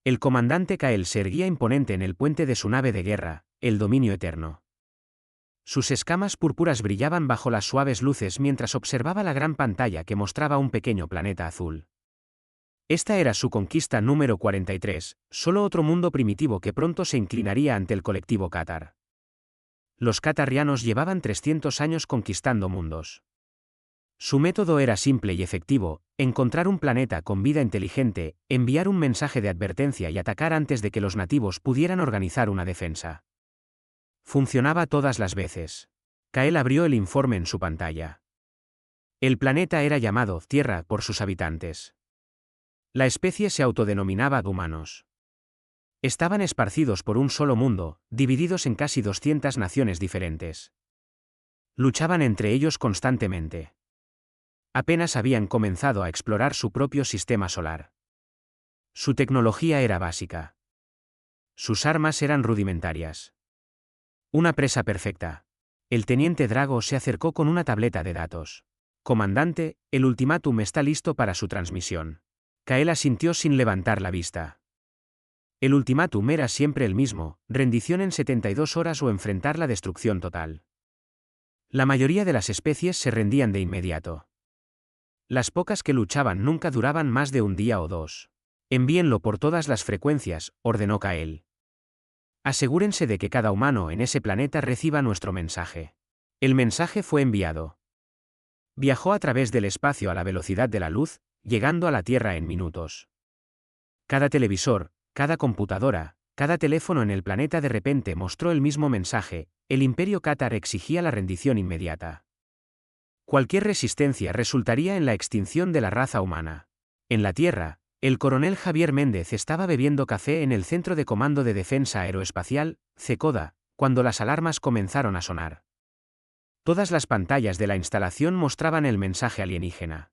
El comandante Kael se erguía imponente en el puente de su nave de guerra, el Dominio Eterno. Sus escamas púrpuras brillaban bajo las suaves luces mientras observaba la gran pantalla que mostraba un pequeño planeta azul. Esta era su conquista número 43, solo otro mundo primitivo que pronto se inclinaría ante el colectivo Catar. Los catarrianos llevaban 300 años conquistando mundos. Su método era simple y efectivo: encontrar un planeta con vida inteligente, enviar un mensaje de advertencia y atacar antes de que los nativos pudieran organizar una defensa. Funcionaba todas las veces. Kael abrió el informe en su pantalla. El planeta era llamado Tierra por sus habitantes. La especie se autodenominaba humanos. Estaban esparcidos por un solo mundo, divididos en casi 200 naciones diferentes. Luchaban entre ellos constantemente. Apenas habían comenzado a explorar su propio sistema solar. Su tecnología era básica. Sus armas eran rudimentarias. Una presa perfecta. El teniente Drago se acercó con una tableta de datos. Comandante, el ultimátum está listo para su transmisión. Kael asintió sin levantar la vista. El ultimátum era siempre el mismo: rendición en 72 horas o enfrentar la destrucción total. La mayoría de las especies se rendían de inmediato. Las pocas que luchaban nunca duraban más de un día o dos. Envíenlo por todas las frecuencias, ordenó Kael. Asegúrense de que cada humano en ese planeta reciba nuestro mensaje. El mensaje fue enviado. Viajó a través del espacio a la velocidad de la luz, llegando a la Tierra en minutos. Cada televisor, cada computadora, cada teléfono en el planeta de repente mostró el mismo mensaje: el Imperio Catar exigía la rendición inmediata. Cualquier resistencia resultaría en la extinción de la raza humana. En la Tierra, el coronel Javier Méndez estaba bebiendo café en el Centro de Comando de Defensa Aeroespacial, CECODA, cuando las alarmas comenzaron a sonar. Todas las pantallas de la instalación mostraban el mensaje alienígena.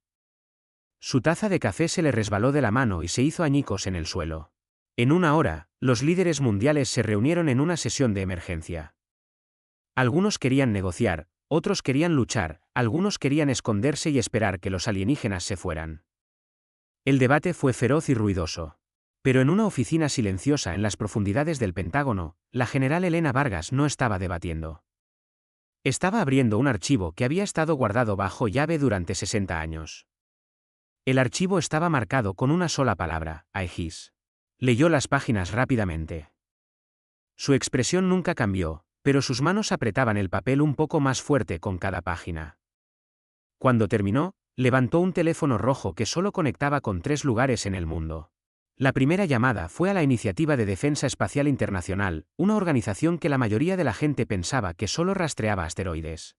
Su taza de café se le resbaló de la mano y se hizo añicos en el suelo. En una hora, los líderes mundiales se reunieron en una sesión de emergencia. Algunos querían negociar, otros querían luchar, algunos querían esconderse y esperar que los alienígenas se fueran. El debate fue feroz y ruidoso. Pero en una oficina silenciosa en las profundidades del Pentágono, la general Elena Vargas no estaba debatiendo. Estaba abriendo un archivo que había estado guardado bajo llave durante 60 años. El archivo estaba marcado con una sola palabra: Aegis. Leyó las páginas rápidamente. Su expresión nunca cambió, pero sus manos apretaban el papel un poco más fuerte con cada página. Cuando terminó, levantó un teléfono rojo que solo conectaba con 3 lugares en el mundo. La primera llamada fue a la Iniciativa de Defensa Espacial Internacional, una organización que la mayoría de la gente pensaba que solo rastreaba asteroides.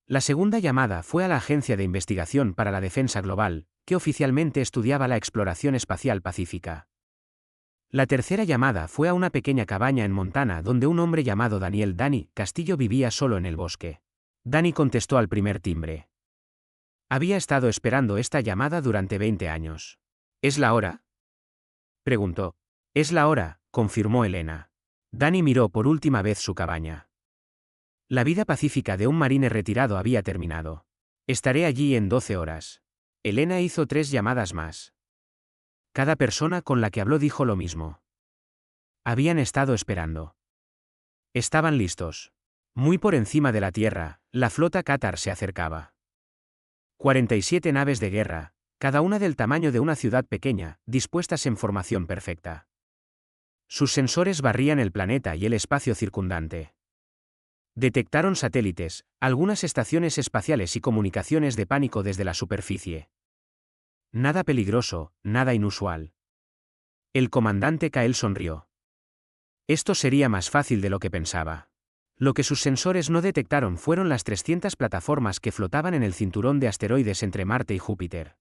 La segunda llamada fue a la Agencia de Investigación para la Defensa Global, que oficialmente estudiaba la exploración espacial pacífica. La tercera llamada fue a una pequeña cabaña en Montana donde un hombre llamado Daniel Danny Castillo vivía solo en el bosque. Danny contestó al primer timbre. Había estado esperando esta llamada durante 20 años. ¿Es la hora?, preguntó. Es la hora, confirmó Elena. Danny miró por última vez su cabaña. La vida pacífica de un marine retirado había terminado. Estaré allí en 12 horas. Elena hizo 3 llamadas más. Cada persona con la que habló dijo lo mismo. Habían estado esperando. Estaban listos. Muy por encima de la Tierra, la flota Catar se acercaba. 47 naves de guerra, cada una del tamaño de una ciudad pequeña, dispuestas en formación perfecta. Sus sensores barrían el planeta y el espacio circundante. Detectaron satélites, algunas estaciones espaciales y comunicaciones de pánico desde la superficie. Nada peligroso, nada inusual. El comandante Kael sonrió. Esto sería más fácil de lo que pensaba. Lo que sus sensores no detectaron fueron las 300 plataformas que flotaban en el cinturón de asteroides entre Marte y Júpiter.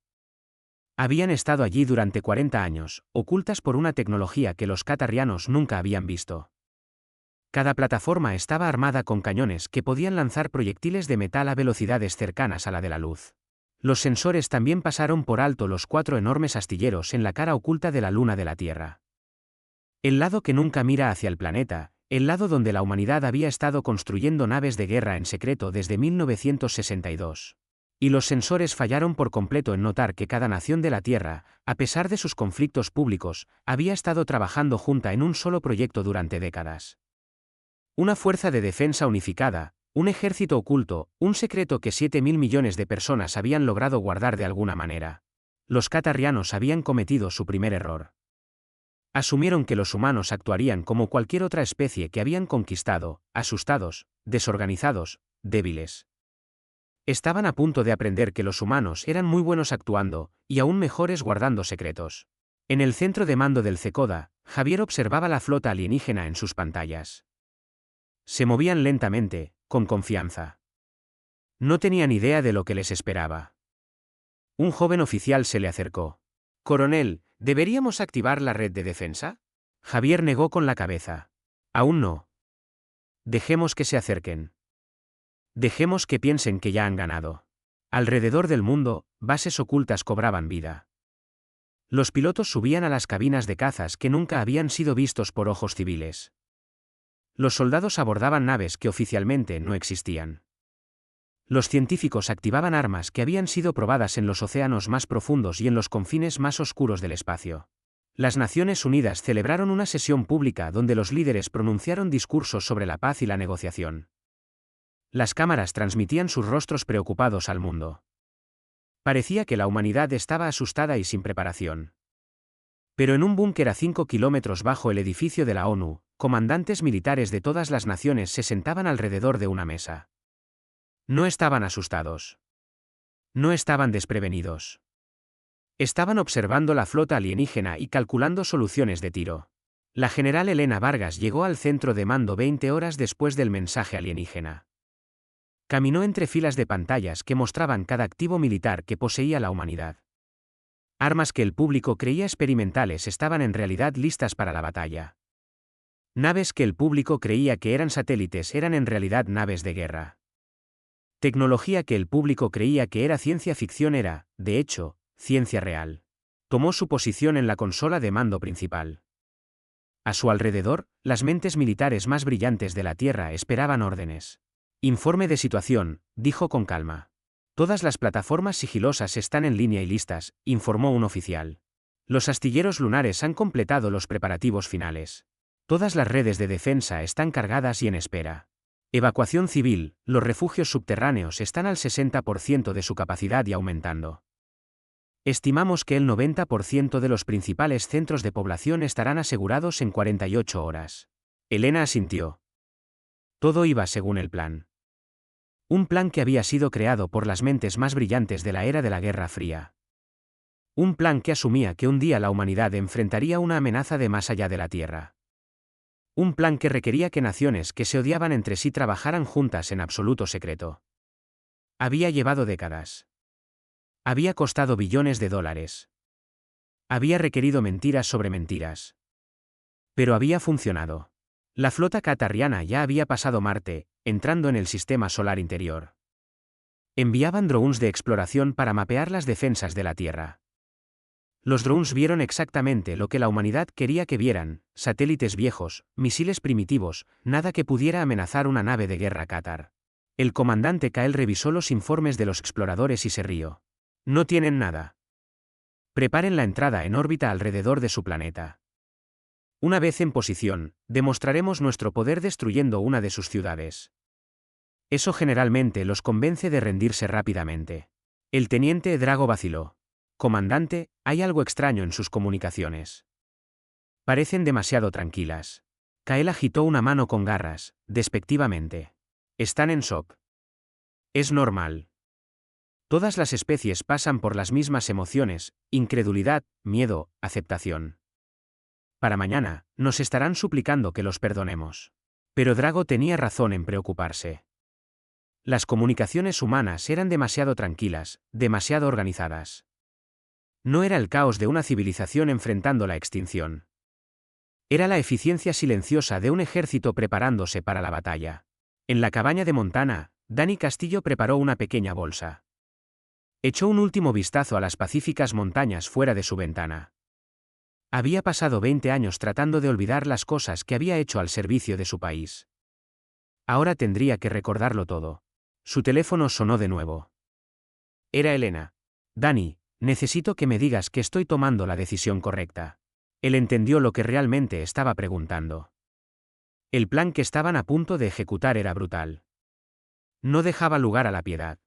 Habían estado allí durante 40 años, ocultas por una tecnología que los catarrianos nunca habían visto. Cada plataforma estaba armada con cañones que podían lanzar proyectiles de metal a velocidades cercanas a la de la luz. Los sensores también pasaron por alto los 4 enormes astilleros en la cara oculta de la luna de la Tierra. El lado que nunca mira hacia el planeta, el lado donde la humanidad había estado construyendo naves de guerra en secreto desde 1962. Y los sensores fallaron por completo en notar que cada nación de la Tierra, a pesar de sus conflictos públicos, había estado trabajando junta en un solo proyecto durante décadas. Una fuerza de defensa unificada, un ejército oculto, un secreto que 7.000 millones de personas habían logrado guardar de alguna manera. Los catarrianos habían cometido su primer error. Asumieron que los humanos actuarían como cualquier otra especie que habían conquistado, asustados, desorganizados, débiles. Estaban a punto de aprender que los humanos eran muy buenos actuando, y aún mejores guardando secretos. En el centro de mando del Cecoda, Javier observaba la flota alienígena en sus pantallas. Se movían lentamente, con confianza. No tenían idea de lo que les esperaba. Un joven oficial se le acercó. «Coronel, ¿deberíamos activar la red de defensa?» Javier negó con la cabeza. «Aún no. Dejemos que se acerquen. Dejemos que piensen que ya han ganado». Alrededor del mundo, bases ocultas cobraban vida. Los pilotos subían a las cabinas de cazas que nunca habían sido vistos por ojos civiles. Los soldados abordaban naves que oficialmente no existían. Los científicos activaban armas que habían sido probadas en los océanos más profundos y en los confines más oscuros del espacio. Las Naciones Unidas celebraron una sesión pública donde los líderes pronunciaron discursos sobre la paz y la negociación. Las cámaras transmitían sus rostros preocupados al mundo. Parecía que la humanidad estaba asustada y sin preparación. Pero en un búnker a 5 kilómetros bajo el edificio de la ONU, comandantes militares de todas las naciones se sentaban alrededor de una mesa. No estaban asustados. No estaban desprevenidos. Estaban observando la flota alienígena y calculando soluciones de tiro. La general Elena Vargas llegó al centro de mando 20 horas después del mensaje alienígena. Caminó entre filas de pantallas que mostraban cada activo militar que poseía la humanidad. Armas que el público creía experimentales estaban en realidad listas para la batalla. Naves que el público creía que eran satélites eran en realidad naves de guerra. Tecnología que el público creía que era ciencia ficción era, de hecho, ciencia real. Tomó su posición en la consola de mando principal. A su alrededor, las mentes militares más brillantes de la Tierra esperaban órdenes. «Informe de situación», dijo con calma. «Todas las plataformas sigilosas están en línea y listas», informó un oficial. «Los astilleros lunares han completado los preparativos finales. Todas las redes de defensa están cargadas y en espera. Evacuación civil, los refugios subterráneos están al 60% de su capacidad y aumentando. Estimamos que el 90% de los principales centros de población estarán asegurados en 48 horas». Elena asintió. Todo iba según el plan. Un plan que había sido creado por las mentes más brillantes de la era de la Guerra Fría. Un plan que asumía que un día la humanidad enfrentaría una amenaza de más allá de la Tierra. Un plan que requería que naciones que se odiaban entre sí trabajaran juntas en absoluto secreto. Había llevado décadas. Había costado billones de dólares. Había requerido mentiras sobre mentiras. Pero había funcionado. La flota catarriana ya había pasado Marte, entrando en el sistema solar interior. Enviaban drones de exploración para mapear las defensas de la Tierra. Los drones vieron exactamente lo que la humanidad quería que vieran: satélites viejos, misiles primitivos, nada que pudiera amenazar una nave de guerra cátar. El comandante Kael revisó los informes de los exploradores y se rió. «No tienen nada. Preparen la entrada en órbita alrededor de su planeta. Una vez en posición, demostraremos nuestro poder destruyendo una de sus ciudades». Eso generalmente los convence de rendirse rápidamente. El teniente Drago vaciló. «Comandante, hay algo extraño en sus comunicaciones. Parecen demasiado tranquilas». Kael agitó una mano con garras, despectivamente. «Están en shock. Es normal. Todas las especies pasan por las mismas emociones: incredulidad, miedo, aceptación. Para mañana, nos estarán suplicando que los perdonemos». Pero Drago tenía razón en preocuparse. Las comunicaciones humanas eran demasiado tranquilas, demasiado organizadas. No era el caos de una civilización enfrentando la extinción. Era la eficiencia silenciosa de un ejército preparándose para la batalla. En la cabaña de Montana, Dani Castillo preparó una pequeña bolsa. Echó un último vistazo a las pacíficas montañas fuera de su ventana. Había pasado 20 años tratando de olvidar las cosas que había hecho al servicio de su país. Ahora tendría que recordarlo todo. Su teléfono sonó de nuevo. Era Elena. Dani, necesito que me digas que estoy tomando la decisión correcta. Él entendió lo que realmente estaba preguntando. El plan que estaban a punto de ejecutar era brutal. No dejaba lugar a la piedad.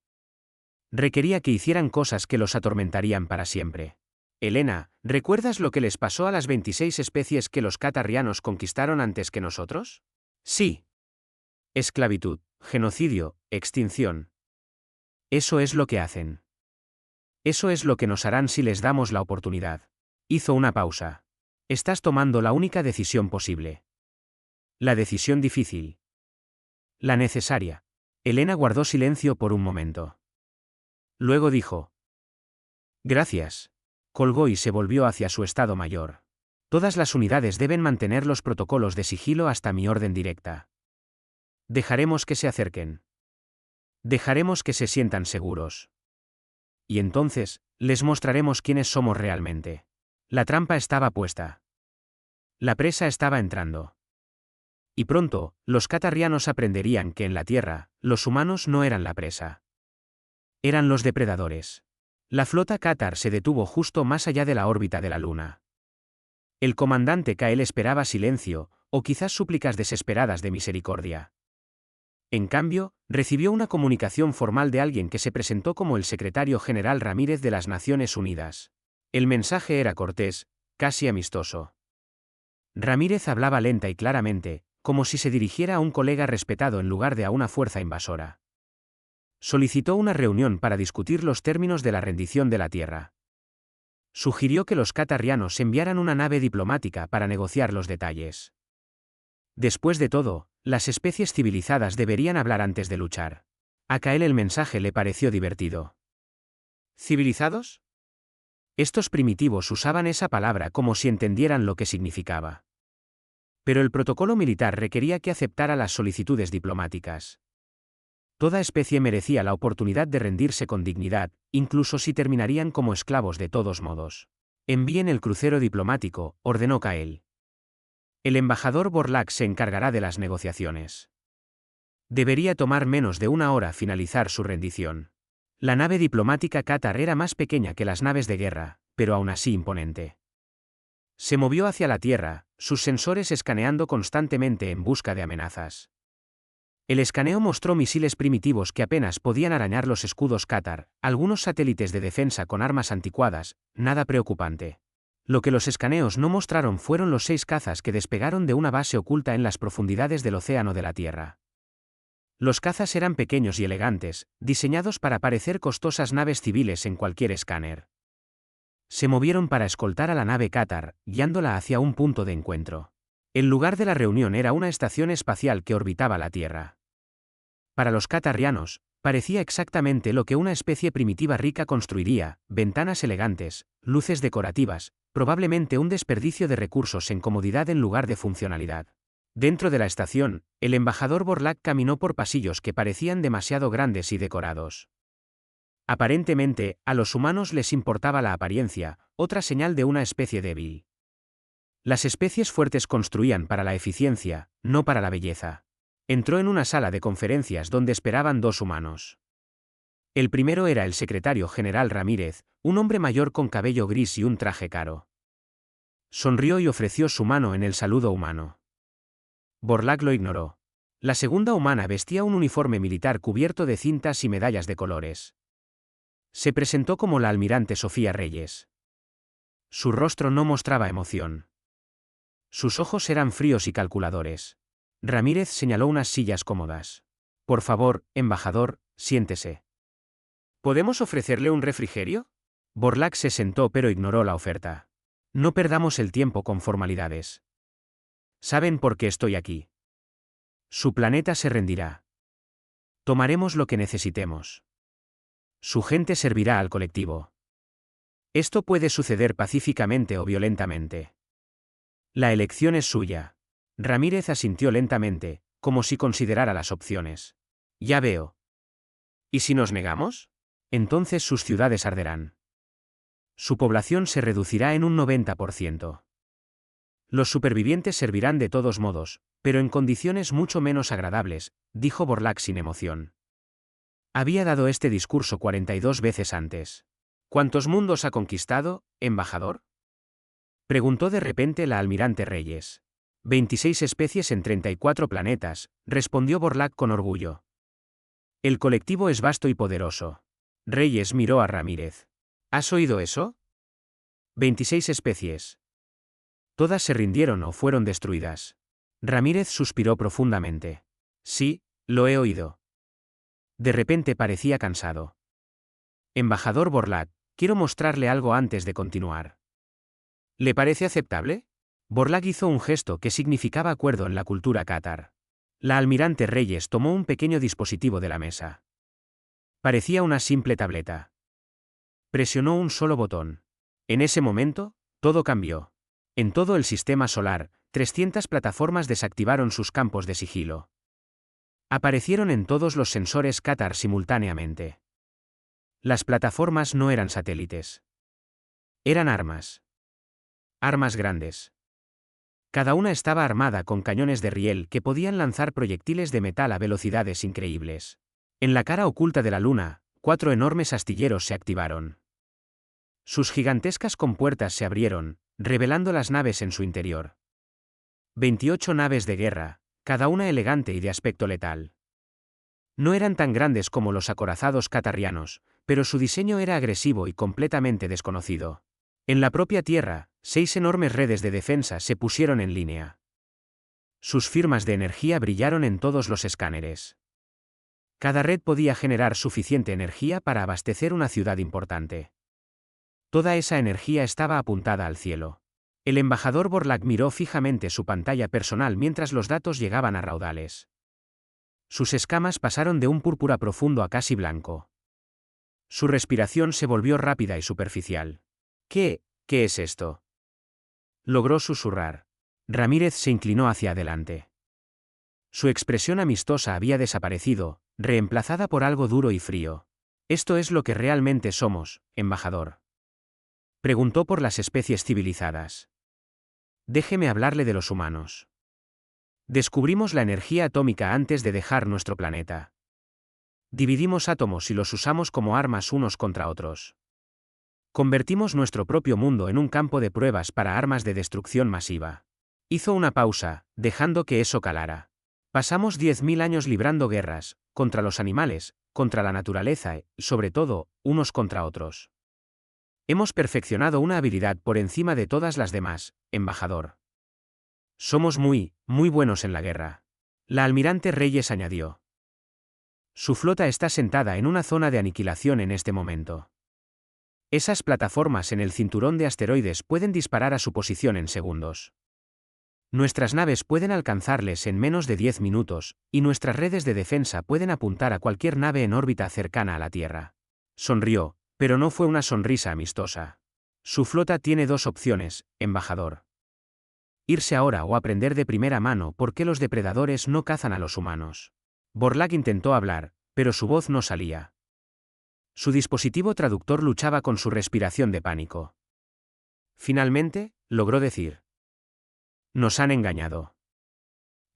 Requería que hicieran cosas que los atormentarían para siempre. Elena, ¿recuerdas lo que les pasó a las 26 especies que los catarrianos conquistaron antes que nosotros? Sí. Esclavitud, genocidio, extinción. Eso es lo que hacen. Eso es lo que nos harán si les damos la oportunidad. Hizo una pausa. Estás tomando la única decisión posible. La decisión difícil. La necesaria. Elena guardó silencio por un momento. Luego dijo: Gracias. Colgó y se volvió hacia su estado mayor. Todas las unidades deben mantener los protocolos de sigilo hasta mi orden directa. Dejaremos que se acerquen. Dejaremos que se sientan seguros. Y entonces, les mostraremos quiénes somos realmente. La trampa estaba puesta. La presa estaba entrando. Y pronto, los catarrianos aprenderían que en la Tierra, los humanos no eran la presa. Eran los depredadores. La flota Catar se detuvo justo más allá de la órbita de la Luna. El comandante Kael esperaba silencio, o quizás súplicas desesperadas de misericordia. En cambio, recibió una comunicación formal de alguien que se presentó como el secretario general Ramírez de las Naciones Unidas. El mensaje era cortés, casi amistoso. Ramírez hablaba lenta y claramente, como si se dirigiera a un colega respetado en lugar de a una fuerza invasora. Solicitó una reunión para discutir los términos de la rendición de la Tierra. Sugirió que los catarrianos enviaran una nave diplomática para negociar los detalles. Después de todo, las especies civilizadas deberían hablar antes de luchar. A Kael el mensaje le pareció divertido. ¿Civilizados? Estos primitivos usaban esa palabra como si entendieran lo que significaba. Pero el protocolo militar requería que aceptara las solicitudes diplomáticas. Toda especie merecía la oportunidad de rendirse con dignidad, incluso si terminarían como esclavos de todos modos. Envíen el crucero diplomático, ordenó Kael. El embajador Borlak se encargará de las negociaciones. Debería tomar menos de una hora finalizar su rendición. La nave diplomática Qatar era más pequeña que las naves de guerra, pero aún así imponente. Se movió hacia la Tierra, sus sensores escaneando constantemente en busca de amenazas. El escaneo mostró misiles primitivos que apenas podían arañar los escudos Qatar, algunos satélites de defensa con armas anticuadas, nada preocupante. Lo que los escaneos no mostraron fueron los 6 cazas que despegaron de una base oculta en las profundidades del océano de la Tierra. Los cazas eran pequeños y elegantes, diseñados para parecer costosas naves civiles en cualquier escáner. Se movieron para escoltar a la nave Qatar, guiándola hacia un punto de encuentro. El lugar de la reunión era una estación espacial que orbitaba la Tierra. Para los catarrianos, parecía exactamente lo que una especie primitiva rica construiría: ventanas elegantes, luces decorativas, probablemente un desperdicio de recursos en comodidad en lugar de funcionalidad. Dentro de la estación, el embajador Borlak caminó por pasillos que parecían demasiado grandes y decorados. Aparentemente, a los humanos les importaba la apariencia, otra señal de una especie débil. Las especies fuertes construían para la eficiencia, no para la belleza. Entró en una sala de conferencias donde esperaban 2 humanos. El primero era el secretario general Ramírez, un hombre mayor con cabello gris y un traje caro. Sonrió y ofreció su mano en el saludo humano. Borlak lo ignoró. La segunda humana vestía un uniforme militar cubierto de cintas y medallas de colores. Se presentó como la almirante Sofía Reyes. Su rostro no mostraba emoción. Sus ojos eran fríos y calculadores. Ramírez señaló unas sillas cómodas. Por favor, embajador, siéntese. ¿Podemos ofrecerle un refrigerio? Borlak se sentó pero ignoró la oferta. No perdamos el tiempo con formalidades. ¿Saben por qué estoy aquí? Su planeta se rendirá. Tomaremos lo que necesitemos. Su gente servirá al colectivo. Esto puede suceder pacíficamente o violentamente. La elección es suya. Ramírez asintió lentamente, como si considerara las opciones. Ya veo. ¿Y si nos negamos? Entonces sus ciudades arderán. Su población se reducirá en un 90%. Los supervivientes servirán de todos modos, pero en condiciones mucho menos agradables, dijo Borlak sin emoción. Había dado este discurso 42 veces antes. ¿Cuántos mundos ha conquistado, embajador? Preguntó de repente la almirante Reyes. 26 especies en 34 planetas, respondió Borlak con orgullo. El colectivo es vasto y poderoso. Reyes miró a Ramírez. ¿Has oído eso? 26 especies. Todas se rindieron o fueron destruidas. Ramírez suspiró profundamente. Sí, lo he oído. De repente parecía cansado. Embajador Borlak, quiero mostrarle algo antes de continuar. ¿Le parece aceptable? Borlak hizo un gesto que significaba acuerdo en la cultura cátar. La almirante Reyes tomó un pequeño dispositivo de la mesa. Parecía una simple tableta. Presionó un solo botón. En ese momento, todo cambió. En todo el sistema solar, 300 plataformas desactivaron sus campos de sigilo. Aparecieron en todos los sensores cátar simultáneamente. Las plataformas no eran satélites. Eran armas. Armas grandes. Cada una estaba armada con cañones de riel que podían lanzar proyectiles de metal a velocidades increíbles. En la cara oculta de la luna, 4 enormes astilleros se activaron. Sus gigantescas compuertas se abrieron, revelando las naves en su interior. 28 naves de guerra, cada una elegante y de aspecto letal. No eran tan grandes como los acorazados catarrianos, pero su diseño era agresivo y completamente desconocido. En la propia Tierra, 6 enormes redes de defensa se pusieron en línea. Sus firmas de energía brillaron en todos los escáneres. Cada red podía generar suficiente energía para abastecer una ciudad importante. Toda esa energía estaba apuntada al cielo. El embajador Borlak miró fijamente su pantalla personal mientras los datos llegaban a raudales. Sus escamas pasaron de un púrpura profundo a casi blanco. Su respiración se volvió rápida y superficial. ¿Qué es esto? Logró susurrar. Ramírez se inclinó hacia adelante. Su expresión amistosa había desaparecido, reemplazada por algo duro y frío. ¿Esto es lo que realmente somos, embajador? Preguntó por las especies civilizadas. Déjeme hablarle de los humanos. Descubrimos la energía atómica antes de dejar nuestro planeta. Dividimos átomos y los usamos como armas unos contra otros. Convertimos nuestro propio mundo en un campo de pruebas para armas de destrucción masiva. Hizo una pausa, dejando que eso calara. Pasamos 10.000 años librando guerras, contra los animales, contra la naturaleza y, sobre todo, unos contra otros. Hemos perfeccionado una habilidad por encima de todas las demás, embajador. Somos muy buenos en la guerra. La almirante Reyes añadió. Su flota está sentada en una zona de aniquilación en este momento. Esas plataformas en el cinturón de asteroides pueden disparar a su posición en segundos. Nuestras naves pueden alcanzarles en menos de 10 minutos, y nuestras redes de defensa pueden apuntar a cualquier nave en órbita cercana a la Tierra. Sonrió, pero no fue una sonrisa amistosa. Su flota tiene 2 opciones, embajador. Irse ahora o aprender de primera mano por qué los depredadores no cazan a los humanos. Borlak intentó hablar, pero su voz no salía. Su dispositivo traductor luchaba con su respiración de pánico. Finalmente, logró decir. Nos han engañado.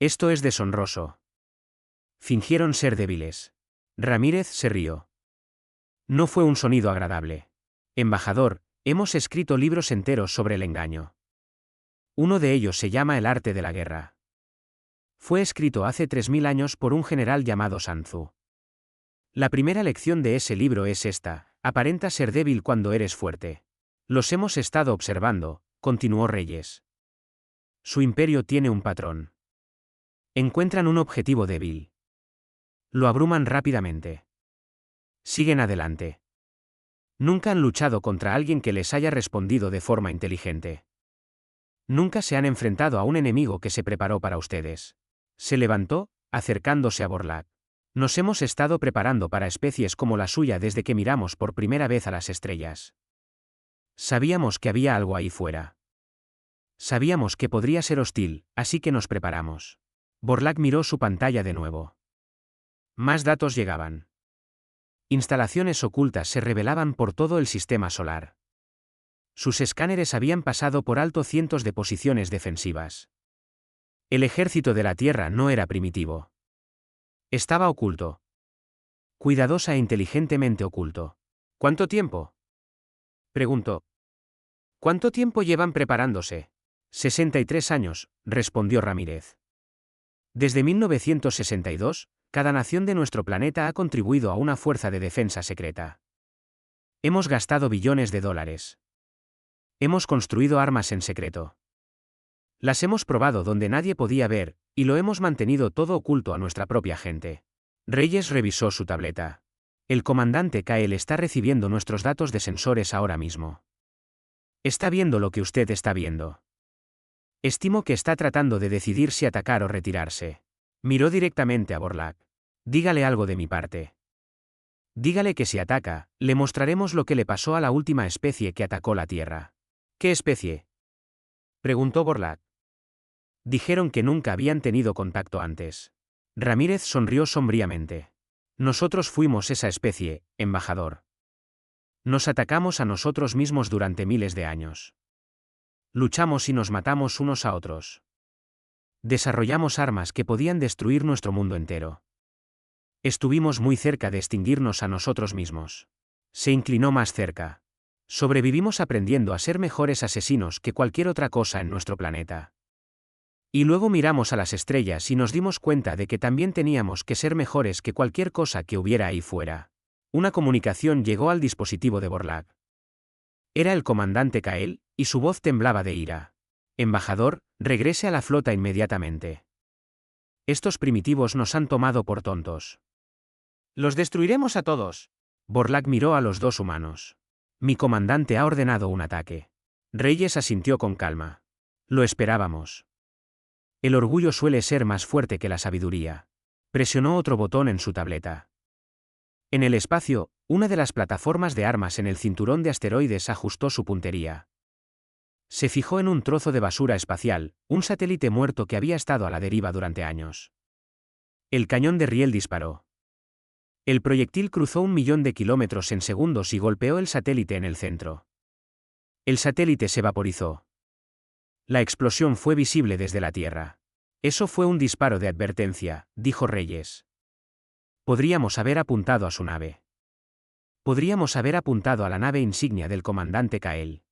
Esto es deshonroso. Fingieron ser débiles. Ramírez se rió. No fue un sonido agradable. Embajador, hemos escrito libros enteros sobre el engaño. Uno de ellos se llama El arte de la guerra. Fue escrito hace 3000 años por un general llamado Sun Tzu. La primera lección de ese libro es esta: aparenta ser débil cuando eres fuerte. Los hemos estado observando, continuó Reyes. Su imperio tiene un patrón. Encuentran un objetivo débil. Lo abruman rápidamente. Siguen adelante. Nunca han luchado contra alguien que les haya respondido de forma inteligente. Nunca se han enfrentado a un enemigo que se preparó para ustedes. Se levantó, acercándose a Borlak. Nos hemos estado preparando para especies como la suya desde que miramos por primera vez a las estrellas. Sabíamos que había algo ahí fuera. Sabíamos que podría ser hostil, así que nos preparamos. Borlak miró su pantalla de nuevo. Más datos llegaban. Instalaciones ocultas se revelaban por todo el sistema solar. Sus escáneres habían pasado por alto cientos de posiciones defensivas. El ejército de la Tierra no era primitivo. Estaba oculto. cuidadosa e inteligentemente oculto. ¿Cuánto tiempo?, preguntó. ¿Cuánto tiempo llevan preparándose? 63 años, respondió Ramírez. Desde 1962, cada nación de nuestro planeta ha contribuido a una fuerza de defensa secreta. Hemos gastado billones de dólares. Hemos construido armas en secreto. Las hemos probado donde nadie podía ver, y lo hemos mantenido todo oculto a nuestra propia gente. Reyes revisó su tableta. El comandante Kael está recibiendo nuestros datos de sensores ahora mismo. Está viendo lo que usted está viendo. Estimo que está tratando de decidir si atacar o retirarse. Miró directamente a Borlak. Dígale algo de mi parte. Dígale que si ataca, le mostraremos lo que le pasó a la última especie que atacó la Tierra. ¿Qué especie?, preguntó Borlak. Dijeron que nunca habían tenido contacto antes. Ramírez sonrió sombríamente. Nosotros fuimos esa especie, embajador. Nos atacamos a nosotros mismos durante miles de años. Luchamos y nos matamos unos a otros. Desarrollamos armas que podían destruir nuestro mundo entero. Estuvimos muy cerca de extinguirnos a nosotros mismos. Se inclinó más cerca. Sobrevivimos aprendiendo a ser mejores asesinos que cualquier otra cosa en nuestro planeta. Y luego miramos a las estrellas y nos dimos cuenta de que también teníamos que ser mejores que cualquier cosa que hubiera ahí fuera. Una comunicación llegó al dispositivo de Borlak. Era el comandante Kael, y su voz temblaba de ira. Embajador, regrese a la flota inmediatamente. Estos primitivos nos han tomado por tontos. Los destruiremos a todos. Borlak miró a los dos humanos. Mi comandante ha ordenado un ataque. Reyes asintió con calma. Lo esperábamos. El orgullo suele ser más fuerte que la sabiduría. Presionó otro botón en su tableta. En el espacio, una de las plataformas de armas en el cinturón de asteroides ajustó su puntería. Se fijó en un trozo de basura espacial, un satélite muerto que había estado a la deriva durante años. El cañón de riel disparó. El proyectil cruzó 1.000.000 de kilómetros en segundos y golpeó el satélite en el centro. El satélite se vaporizó. La explosión fue visible desde la Tierra. Eso fue un disparo de advertencia, dijo Reyes. Podríamos haber apuntado a su nave. Podríamos haber apuntado a la nave insignia del comandante Kael.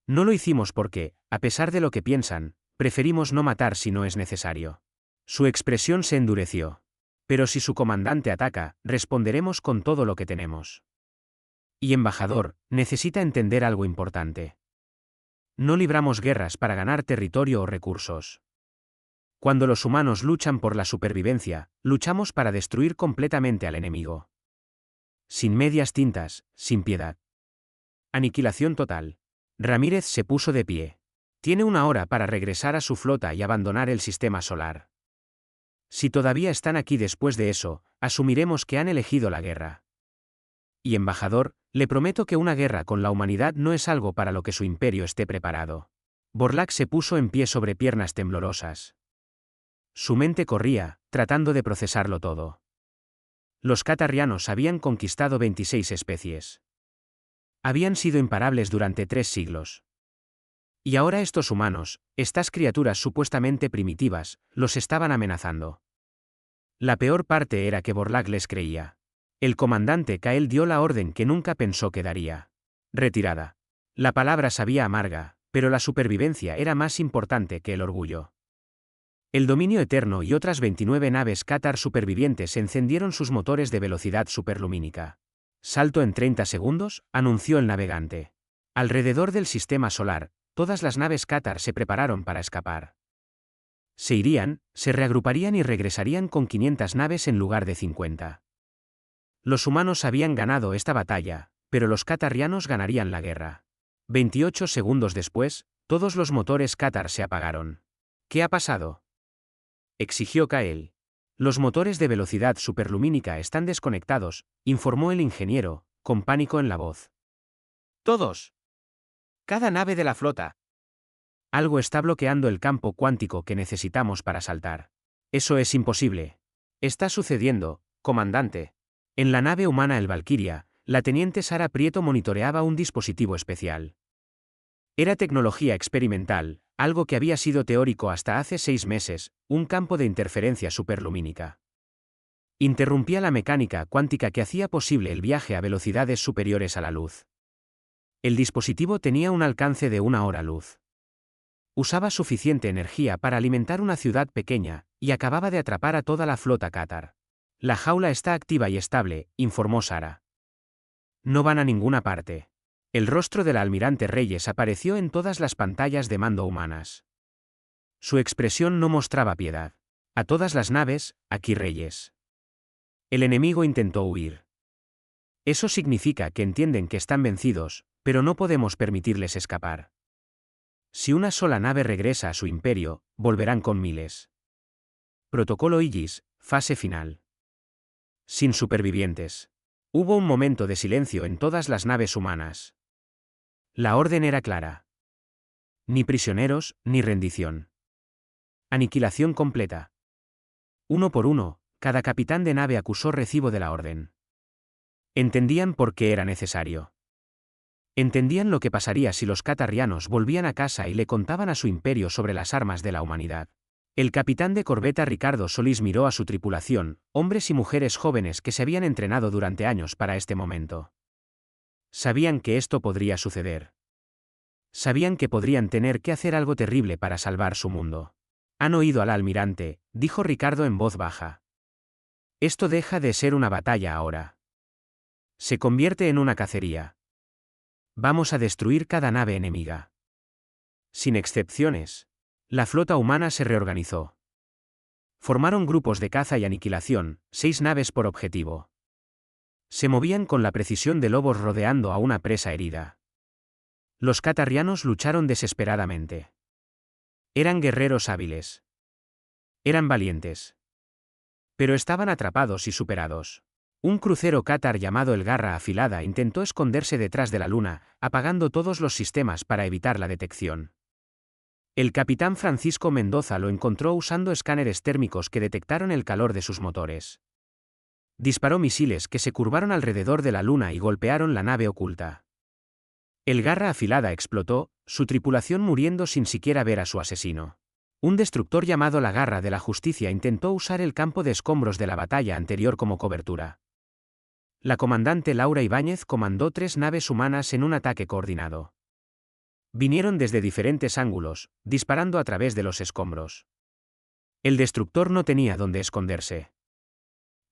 No lo hicimos porque, a pesar de lo que piensan, preferimos no matar si no es necesario. Su expresión se endureció. Pero si su comandante ataca, responderemos con todo lo que tenemos. Y embajador, necesita entender algo importante. No libramos guerras para ganar territorio o recursos. Cuando los humanos luchan por la supervivencia, luchamos para destruir completamente al enemigo. Sin medias tintas, sin piedad. Aniquilación total. Ramírez se puso de pie. Tiene 1 hora para regresar a su flota y abandonar el sistema solar. Si todavía están aquí después de eso, asumiremos que han elegido la guerra. Y embajador, le prometo que una guerra con la humanidad no es algo para lo que su imperio esté preparado. Borlak se puso en pie sobre piernas temblorosas. Su mente corría, tratando de procesarlo todo. Los catarrianos habían conquistado 26 especies. Habían sido imparables durante 3 siglos. Y ahora estos humanos, estas criaturas supuestamente primitivas, los estaban amenazando. La peor parte era que Borlak les creía. El comandante Kael dio la orden que nunca pensó que daría. Retirada. La palabra sabía amarga, pero la supervivencia era más importante que el orgullo. El dominio eterno y otras 29 naves Qatar supervivientes encendieron sus motores de velocidad superlumínica. Salto en 30 segundos, anunció el navegante. Alrededor del sistema solar, todas las naves Qatar se prepararon para escapar. Se irían, se reagruparían y regresarían con 500 naves en lugar de 50. Los humanos habían ganado esta batalla, pero los qatarrianos ganarían la guerra. 28 segundos después, todos los motores Qatar se apagaron. ¿Qué ha pasado?, exigió Kael. Los motores de velocidad superlumínica están desconectados, informó el ingeniero, con pánico en la voz. Todos. Cada nave de la flota. Algo está bloqueando el campo cuántico que necesitamos para saltar. Eso es imposible. Está sucediendo, comandante. En la nave humana el Valkyria, la teniente Sara Prieto monitoreaba un dispositivo especial. Era tecnología experimental, algo que había sido teórico hasta hace 6 meses, un campo de interferencia superlumínica. Interrumpía la mecánica cuántica que hacía posible el viaje a velocidades superiores a la luz. El dispositivo tenía un alcance de 1 hora luz. Usaba suficiente energía para alimentar una ciudad pequeña, y acababa de atrapar a toda la flota Qatar. La jaula está activa y estable, informó Sara. No van a ninguna parte. El rostro del almirante Reyes apareció en todas las pantallas de mando humanas. Su expresión no mostraba piedad. A todas las naves, aquí Reyes. El enemigo intentó huir. Eso significa que entienden que están vencidos, pero no podemos permitirles escapar. Si una sola nave regresa a su imperio, volverán con miles. Protocolo Aegis, fase final. Sin supervivientes. Hubo un momento de silencio en todas las naves humanas. La orden era clara. Ni prisioneros, ni rendición. Aniquilación completa. Uno por uno, cada capitán de nave acusó recibo de la orden. Entendían por qué era necesario. Entendían lo que pasaría si los qatarrianos volvían a casa y le contaban a su imperio sobre las armas de la humanidad. El capitán de corbeta Ricardo Solís miró a su tripulación, hombres y mujeres jóvenes que se habían entrenado durante años para este momento. Sabían que esto podría suceder. Sabían que podrían tener que hacer algo terrible para salvar su mundo. Han oído al almirante, dijo Ricardo en voz baja. Esto deja de ser una batalla ahora. Se convierte en una cacería. Vamos a destruir cada nave enemiga. Sin excepciones. La flota humana se reorganizó. Formaron grupos de caza y aniquilación, 6 naves por objetivo. Se movían con la precisión de lobos rodeando a una presa herida. Los qatarrianos lucharon desesperadamente. Eran guerreros hábiles. Eran valientes. Pero estaban atrapados y superados. Un crucero qatar llamado el Garra Afilada intentó esconderse detrás de la luna, apagando todos los sistemas para evitar la detección. El capitán Francisco Mendoza lo encontró usando escáneres térmicos que detectaron el calor de sus motores. Disparó misiles que se curvaron alrededor de la luna y golpearon la nave oculta. El Garra Afilada explotó, su tripulación muriendo sin siquiera ver a su asesino. Un destructor llamado la Garra de la Justicia intentó usar el campo de escombros de la batalla anterior como cobertura. La comandante Laura Ibáñez comandó 3 naves humanas en un ataque coordinado. Vinieron desde diferentes ángulos, disparando a través de los escombros. El destructor no tenía dónde esconderse.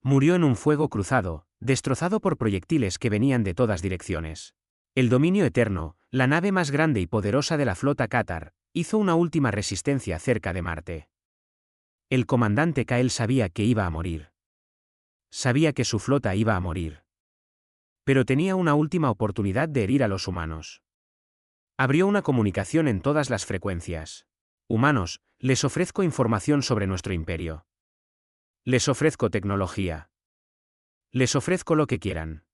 Murió en un fuego cruzado, destrozado por proyectiles que venían de todas direcciones. El Dominio Eterno, la nave más grande y poderosa de la flota Qatar, hizo una última resistencia cerca de Marte. El comandante Kael sabía que iba a morir. Sabía que su flota iba a morir. Pero tenía una última oportunidad de herir a los humanos. Abrió una comunicación en todas las frecuencias. Humanos, les ofrezco información sobre nuestro imperio. Les ofrezco tecnología. Les ofrezco lo que quieran.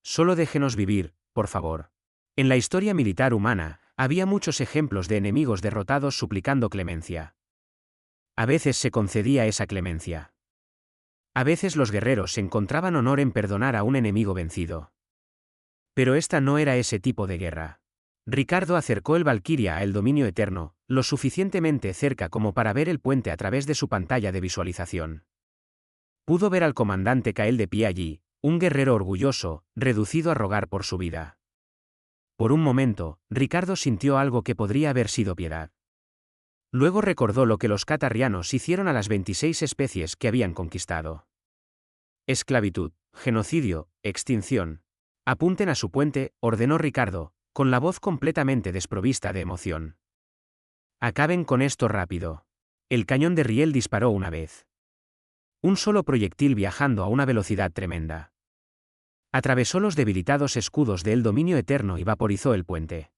Solo déjenos vivir, por favor. En la historia militar humana, había muchos ejemplos de enemigos derrotados suplicando clemencia. A veces se concedía esa clemencia. A veces los guerreros encontraban honor en perdonar a un enemigo vencido. Pero esta no era ese tipo de guerra. Ricardo acercó el Valkyria a el Dominio Eterno, lo suficientemente cerca como para ver el puente a través de su pantalla de visualización. Pudo ver al comandante Kael de pie allí, un guerrero orgulloso, reducido a rogar por su vida. Por un momento, Ricardo sintió algo que podría haber sido piedad. Luego recordó lo que los qatarrianos hicieron a las 26 especies que habían conquistado. Esclavitud, genocidio, extinción. Apunten a su puente, ordenó Ricardo, con la voz completamente desprovista de emoción. Acaben con esto rápido. El cañón de riel disparó una vez. Un solo proyectil viajando a una velocidad tremenda. Atravesó los debilitados escudos del Dominio Eterno y vaporizó el puente.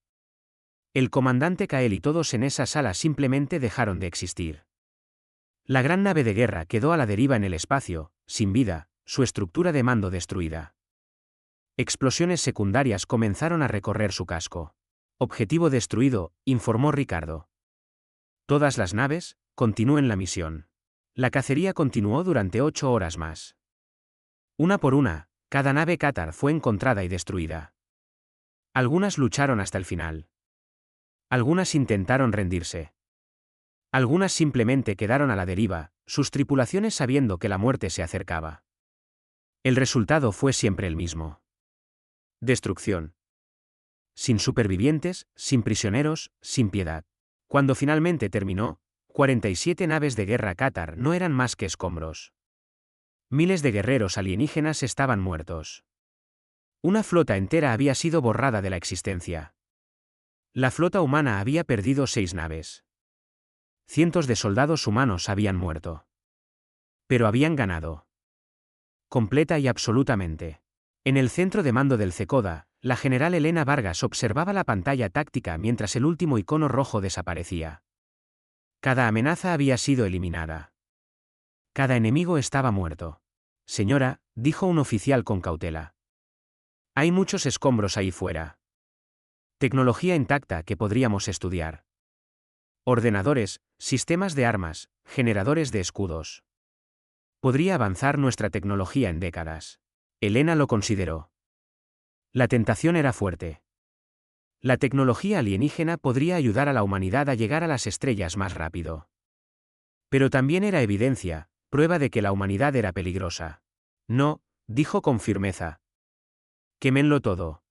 El comandante Kael y todos en esa sala simplemente dejaron de existir. La gran nave de guerra quedó a la deriva en el espacio, sin vida, su estructura de mando destruida. Explosiones secundarias comenzaron a recorrer su casco. Objetivo destruido, informó Ricardo. Todas las naves, continúen la misión. La cacería continuó durante 8 horas más. Una por una, cada nave Qatar fue encontrada y destruida. Algunas lucharon hasta el final. Algunas intentaron rendirse. Algunas simplemente quedaron a la deriva, sus tripulaciones sabiendo que la muerte se acercaba. El resultado fue siempre el mismo. Destrucción. Sin supervivientes, sin prisioneros, sin piedad. Cuando finalmente terminó, 47 naves de guerra Qatar no eran más que escombros. Miles de guerreros alienígenas estaban muertos. Una flota entera había sido borrada de la existencia. La flota humana había perdido 6 naves. Cientos de soldados humanos habían muerto. Pero habían ganado. Completa y absolutamente. En el centro de mando del CECODA, la general Elena Vargas observaba la pantalla táctica mientras el último icono rojo desaparecía. Cada amenaza había sido eliminada. Cada enemigo estaba muerto. Señora, dijo un oficial con cautela. Hay muchos escombros ahí fuera. Tecnología intacta que podríamos estudiar. Ordenadores, sistemas de armas, generadores de escudos. Podría avanzar nuestra tecnología en décadas. Elena lo consideró. La tentación era fuerte. La tecnología alienígena podría ayudar a la humanidad a llegar a las estrellas más rápido. Pero también era evidencia, prueba de que la humanidad era peligrosa. No, dijo con firmeza. Quémenlo todo.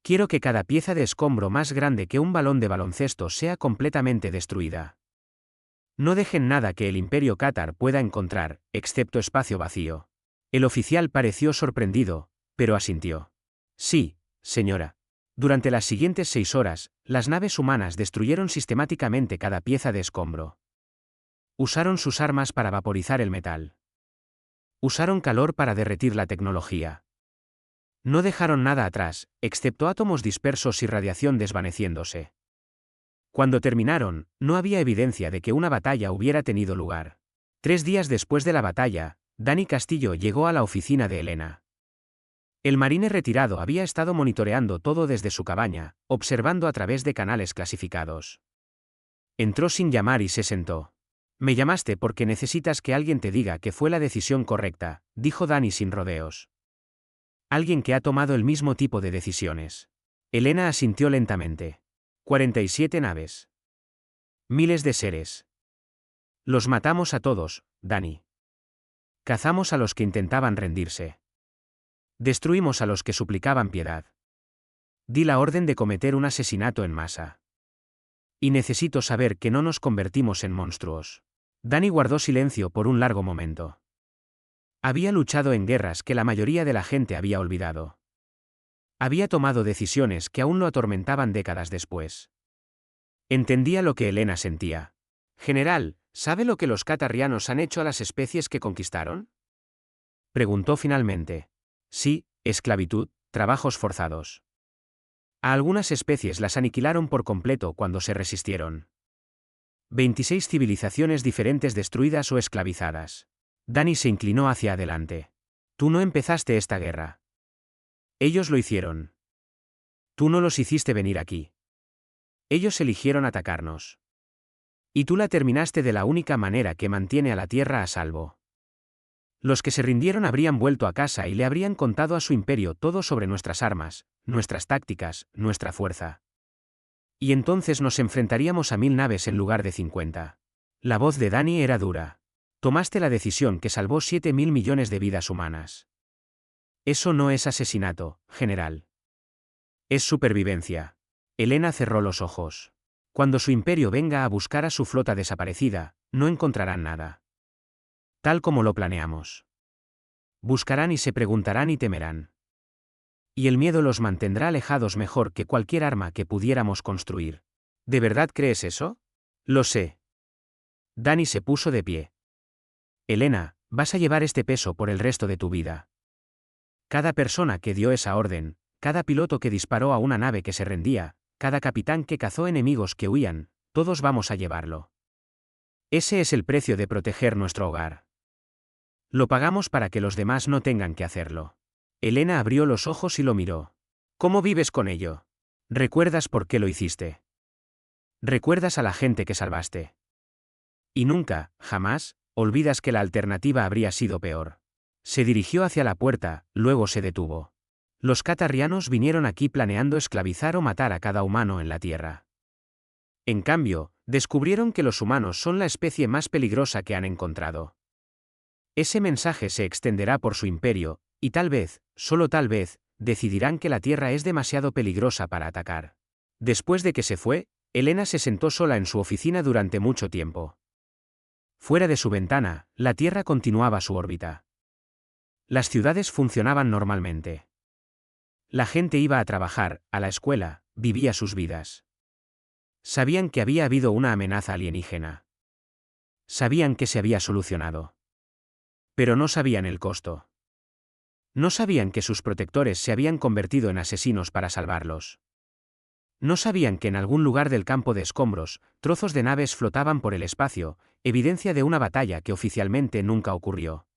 Quiero que cada pieza de escombro más grande que un balón de baloncesto sea completamente destruida. No dejen nada que el Imperio Qatar pueda encontrar, excepto espacio vacío. El oficial pareció sorprendido, pero asintió. Sí, señora. Durante las siguientes 6 horas, las naves humanas destruyeron sistemáticamente cada pieza de escombro. Usaron sus armas para vaporizar el metal. Usaron calor para derretir la tecnología. No dejaron nada atrás, excepto átomos dispersos y radiación desvaneciéndose. Cuando terminaron, no había evidencia de que una batalla hubiera tenido lugar. 3 días después de la batalla, Dani Castillo llegó a la oficina de Elena. El marine retirado había estado monitoreando todo desde su cabaña, observando a través de canales clasificados. Entró sin llamar y se sentó. Me llamaste porque necesitas que alguien te diga que fue la decisión correcta, dijo Dani sin rodeos. Alguien que ha tomado el mismo tipo de decisiones. Elena asintió lentamente. 47 naves. Miles de seres. Los matamos a todos, Dani. Cazamos a los que intentaban rendirse. Destruimos a los que suplicaban piedad. Di la orden de cometer un asesinato en masa. Y necesito saber que no nos convertimos en monstruos. Dani guardó silencio por un largo momento. Había luchado en guerras que la mayoría de la gente había olvidado. Había tomado decisiones que aún lo atormentaban décadas después. Entendía lo que Elena sentía. General, ¿sabe lo que los qatarrianos han hecho a las especies que conquistaron? Preguntó finalmente. Sí, esclavitud, trabajos forzados. A algunas especies las aniquilaron por completo cuando se resistieron. 26 civilizaciones diferentes destruidas o esclavizadas. Dani se inclinó hacia adelante. Tú no empezaste esta guerra. Ellos lo hicieron. Tú no los hiciste venir aquí. Ellos eligieron atacarnos. Y tú la terminaste de la única manera que mantiene a la Tierra a salvo. Los que se rindieron habrían vuelto a casa y le habrían contado a su imperio todo sobre nuestras armas, nuestras tácticas, nuestra fuerza. Y entonces nos enfrentaríamos a 1000 naves en lugar de 50. La voz de Dani era dura. Tomaste la decisión que salvó 7.000 millones de vidas humanas. Eso no es asesinato, general. Es supervivencia. Elena cerró los ojos. Cuando su imperio venga a buscar a su flota desaparecida, no encontrarán nada. Tal como lo planeamos. Buscarán y se preguntarán y temerán. Y el miedo los mantendrá alejados mejor que cualquier arma que pudiéramos construir. ¿De verdad crees eso? Lo sé. Dani se puso de pie. Elena, vas a llevar este peso por el resto de tu vida. Cada persona que dio esa orden, cada piloto que disparó a una nave que se rendía, cada capitán que cazó enemigos que huían, todos vamos a llevarlo. Ese es el precio de proteger nuestro hogar. Lo pagamos para que los demás no tengan que hacerlo. Elena abrió los ojos y lo miró. ¿Cómo vives con ello? ¿Recuerdas por qué lo hiciste? ¿Recuerdas a la gente que salvaste? Y nunca, jamás, olvidas que la alternativa habría sido peor. Se dirigió hacia la puerta, luego se detuvo. Los qatarrianos vinieron aquí planeando esclavizar o matar a cada humano en la Tierra. En cambio, Descubrieron que los humanos son la especie más peligrosa que han encontrado. Ese mensaje se extenderá por su imperio, y tal vez, solo tal vez, decidirán que la Tierra es demasiado peligrosa para atacar. Después de que se fue, Elena se sentó sola en su oficina durante mucho tiempo. Fuera de su ventana, la Tierra continuaba su órbita. Las ciudades funcionaban normalmente. La gente iba a trabajar, a la escuela, vivía sus vidas. Sabían que había habido una amenaza alienígena. Sabían que se había solucionado. Pero no sabían el costo. No sabían que sus protectores se habían convertido en asesinos para salvarlos. No sabían que en algún lugar del campo de escombros, trozos de naves flotaban por el espacio, evidencia de una batalla que oficialmente nunca ocurrió.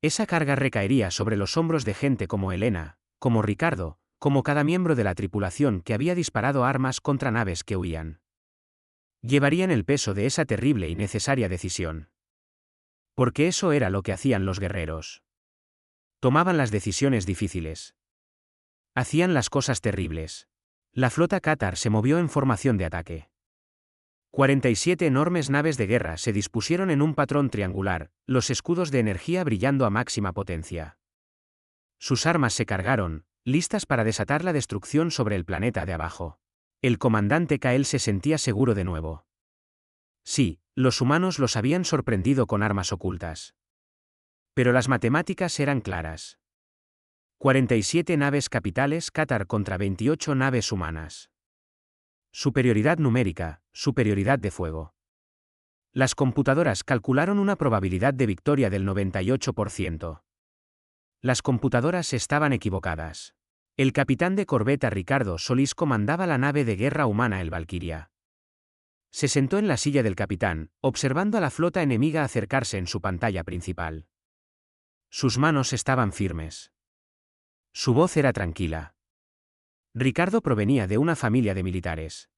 Esa carga recaería sobre los hombros de gente como Elena, como Ricardo, como cada miembro de la tripulación que había disparado armas contra naves que huían. Llevarían el peso de esa terrible y necesaria decisión. Porque eso era lo que hacían los guerreros. Tomaban las decisiones difíciles. Hacían las cosas terribles. La flota Qatar se movió en formación de ataque. 47 enormes naves de guerra se dispusieron en un patrón triangular, los escudos de energía brillando a máxima potencia. Sus armas se cargaron, listas para desatar la destrucción sobre el planeta de abajo. El comandante Kael se sentía seguro de nuevo. Sí, los humanos los habían sorprendido con armas ocultas. Pero las matemáticas eran claras. 47 naves capitales Qatar contra 28 naves humanas. Superioridad numérica, superioridad de fuego. Las computadoras calcularon una probabilidad de victoria del 98%. Las computadoras estaban equivocadas. El capitán de corbeta Ricardo Solís comandaba la nave de guerra humana el Valkyria. Se sentó en la silla del capitán, observando a la flota enemiga acercarse en su pantalla principal. Sus manos estaban firmes. Su voz era tranquila. Ricardo provenía de una familia de militares.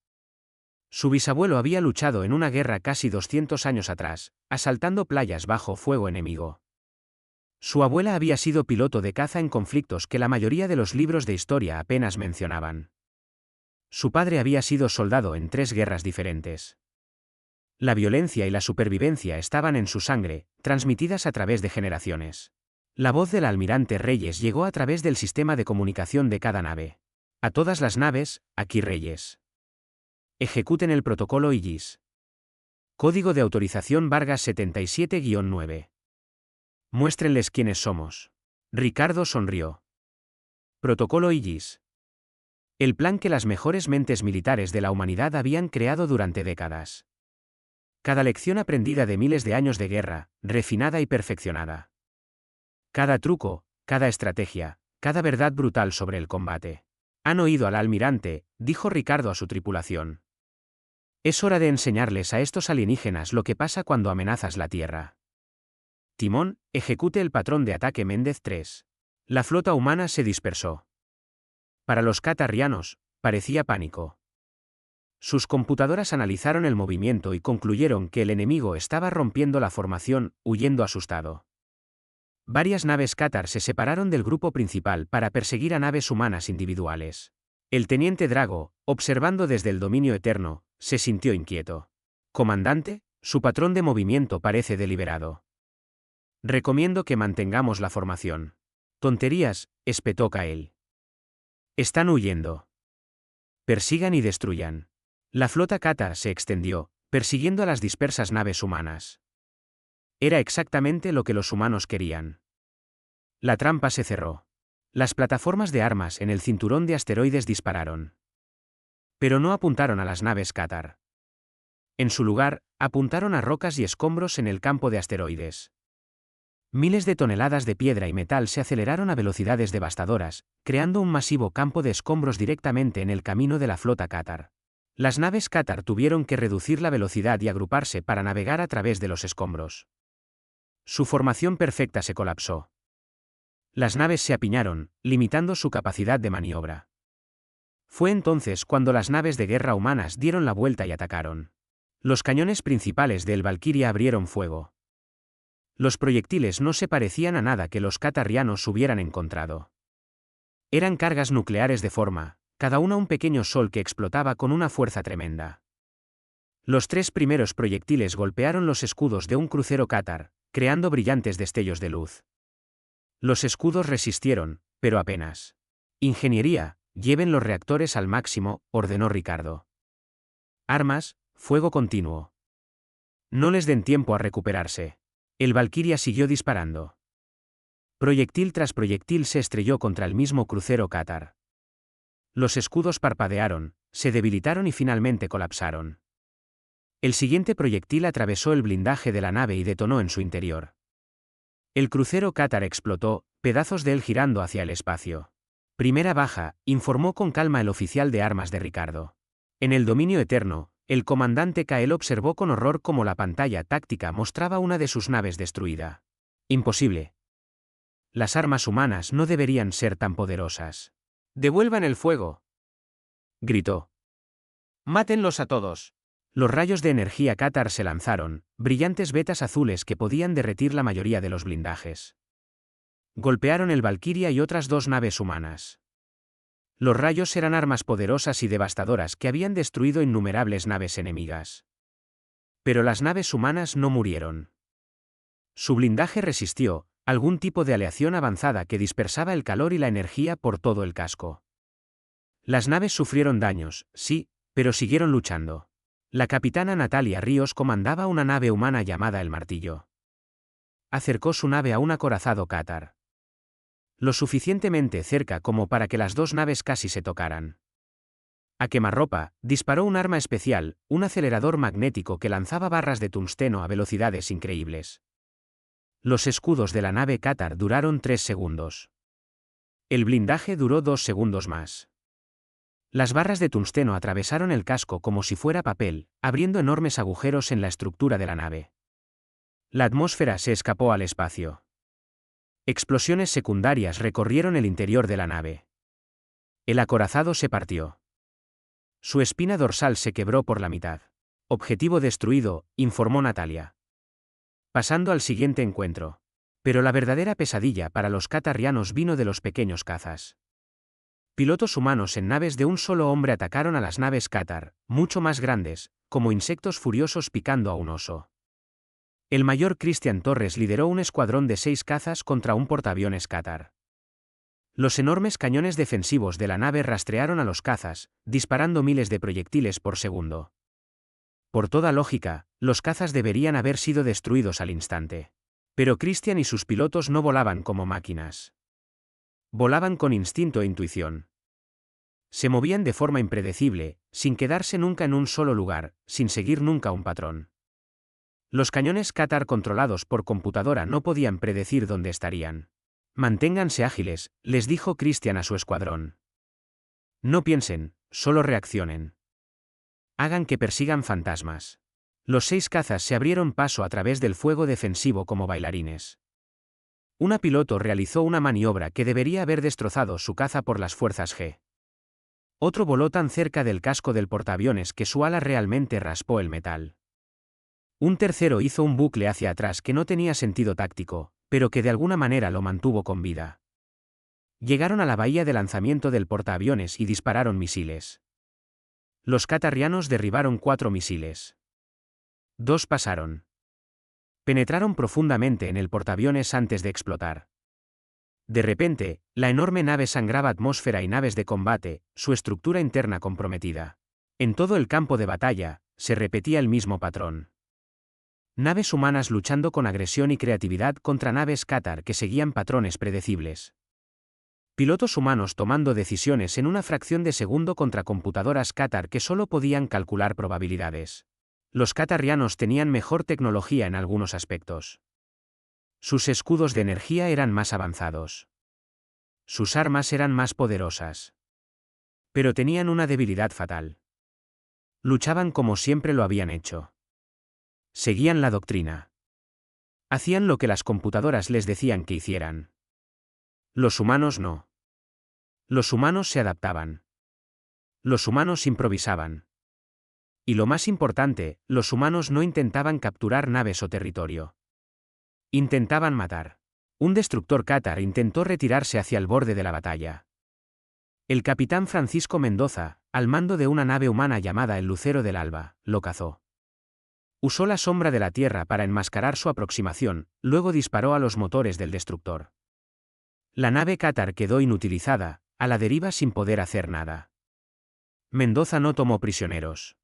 Su bisabuelo había luchado en una guerra casi 200 años atrás, asaltando playas bajo fuego enemigo. Su abuela había sido piloto de caza en conflictos que la mayoría de los libros de historia apenas mencionaban. Su padre había sido soldado en 3 guerras diferentes. La violencia y la supervivencia estaban en su sangre, transmitidas a través de generaciones. La voz del almirante Reyes llegó a través del sistema de comunicación de cada nave. A todas las naves, aquí Reyes. Ejecuten el protocolo IGIS. Código de autorización Vargas 77-9. Muéstrenles quiénes somos. Ricardo sonrió. Protocolo IGIS. El plan que las mejores mentes militares de la humanidad habían creado durante décadas. Cada lección aprendida de miles de años de guerra, refinada y perfeccionada. Cada truco, cada estrategia, cada verdad brutal sobre el combate. Han oído al almirante, dijo Ricardo a su tripulación. Es hora de enseñarles a estos alienígenas lo que pasa cuando amenazas la Tierra. Timón, ejecute el patrón de ataque Méndez 3. La flota humana se dispersó. Para los qatarrianos, parecía pánico. Sus computadoras analizaron el movimiento y concluyeron que el enemigo estaba rompiendo la formación, huyendo asustado. Varias naves Qatar se separaron del grupo principal para perseguir a naves humanas individuales. El teniente Drago, observando desde el dominio eterno, se sintió inquieto. Comandante, su patrón de movimiento parece deliberado. Recomiendo que mantengamos la formación. Tonterías, espetó Kael. Están huyendo. Persigan y destruyan. La flota Qatar se extendió, persiguiendo a las dispersas naves humanas. Era exactamente lo que los humanos querían. La trampa se cerró. Las plataformas de armas en el cinturón de asteroides dispararon. Pero no apuntaron a las naves Qatar. En su lugar, apuntaron a rocas y escombros en el campo de asteroides. Miles de toneladas de piedra y metal se aceleraron a velocidades devastadoras, creando un masivo campo de escombros directamente en el camino de la flota Qatar. Las naves Qatar tuvieron que reducir la velocidad y agruparse para navegar a través de los escombros. Su formación perfecta se colapsó. Las naves se apiñaron, limitando su capacidad de maniobra. Fue entonces cuando las naves de guerra humanas dieron la vuelta y atacaron. Los cañones principales del Valkyria abrieron fuego. Los proyectiles no se parecían a nada que los qatarrianos hubieran encontrado. Eran cargas nucleares de forma, cada una un pequeño sol que explotaba con una fuerza tremenda. Los 3 primeros proyectiles golpearon los escudos de un crucero cátar, creando brillantes destellos de luz. Los escudos resistieron, pero apenas. Ingeniería, lleven los reactores al máximo, ordenó Ricardo. Armas, fuego continuo. No les den tiempo a recuperarse. El Valkyria siguió disparando. Proyectil tras proyectil se estrelló contra el mismo crucero cátar. Los escudos parpadearon, se debilitaron y finalmente colapsaron. El siguiente proyectil atravesó el blindaje de la nave y detonó en su interior. El crucero cátar explotó, pedazos de él girando hacia el espacio. Primera baja, informó con calma el oficial de armas de Ricardo. En el dominio eterno, el comandante Kael observó con horror cómo la pantalla táctica mostraba una de sus naves destruida. Imposible. Las armas humanas no deberían ser tan poderosas. ¡Devuelvan el fuego!, gritó. ¡Mátenlos a todos! Los rayos de energía cátar se lanzaron, brillantes vetas azules que podían derretir la mayoría de los blindajes. Golpearon el Valkyria y otras 2 naves humanas. Los rayos eran armas poderosas y devastadoras que habían destruido innumerables naves enemigas. Pero las naves humanas no murieron. Su blindaje resistió, algún tipo de aleación avanzada que dispersaba el calor y la energía por todo el casco. Las naves sufrieron daños, sí, pero siguieron luchando. La capitana Natalia Ríos comandaba una nave humana llamada el Martillo. Acercó su nave a un acorazado cátar. Lo suficientemente cerca como para que las 2 naves casi se tocaran. A quemarropa, disparó un arma especial, un acelerador magnético que lanzaba barras de tungsteno a velocidades increíbles. Los escudos de la nave cátar duraron 3 segundos. El blindaje duró 2 segundos más. Las barras de tungsteno atravesaron el casco como si fuera papel, abriendo enormes agujeros en la estructura de la nave. La atmósfera se escapó al espacio. Explosiones secundarias recorrieron el interior de la nave. El acorazado se partió. Su espina dorsal se quebró por la mitad. Objetivo destruido, informó Natalia. Pasando al siguiente encuentro. Pero la verdadera pesadilla para los catarrianos vino de los pequeños cazas. Pilotos humanos en naves de un solo hombre atacaron a las naves cátar, mucho más grandes, como insectos furiosos picando a un oso. El mayor Cristian Torres lideró un escuadrón de 6 cazas contra un portaaviones cátar. Los enormes cañones defensivos de la nave rastrearon a los cazas, disparando miles de proyectiles por segundo. Por toda lógica, los cazas deberían haber sido destruidos al instante. Pero Christian y sus pilotos no volaban como máquinas. Volaban con instinto e intuición. Se movían de forma impredecible, sin quedarse nunca en un solo lugar, sin seguir nunca un patrón. Los cañones cátar controlados por computadora no podían predecir dónde estarían. Manténganse ágiles, les dijo Christian a su escuadrón. No piensen, solo reaccionen. Hagan que persigan fantasmas. Los 6 cazas se abrieron paso a través del fuego defensivo como bailarines. Una piloto realizó una maniobra que debería haber destrozado su caza por las fuerzas G. Otro voló tan cerca del casco del portaaviones que su ala realmente raspó el metal. Un tercero hizo un bucle hacia atrás que no tenía sentido táctico, pero que de alguna manera lo mantuvo con vida. Llegaron a la bahía de lanzamiento del portaaviones y dispararon misiles. Los catarrianos derribaron 4 misiles. 2 pasaron. Penetraron profundamente en el portaaviones antes de explotar. De repente, la enorme nave sangraba atmósfera y naves de combate, su estructura interna comprometida. En todo el campo de batalla, se repetía el mismo patrón. Naves humanas luchando con agresión y creatividad contra naves cátar que seguían patrones predecibles. Pilotos humanos tomando decisiones en una fracción de segundo contra computadoras cátar que solo podían calcular probabilidades. Los catarrianos tenían mejor tecnología en algunos aspectos. Sus escudos de energía eran más avanzados. Sus armas eran más poderosas. Pero tenían una debilidad fatal. Luchaban como siempre lo habían hecho. Seguían la doctrina. Hacían lo que las computadoras les decían que hicieran. Los humanos no. Los humanos se adaptaban. Los humanos improvisaban. Y lo más importante, los humanos no intentaban capturar naves o territorio. Intentaban matar. Un destructor cátar intentó retirarse hacia el borde de la batalla. El capitán Francisco Mendoza, al mando de una nave humana llamada el Lucero del Alba, lo cazó. Usó la sombra de la Tierra para enmascarar su aproximación, luego disparó a los motores del destructor. La nave Qatar quedó inutilizada, a la deriva sin poder hacer nada. Mendoza no tomó prisioneros.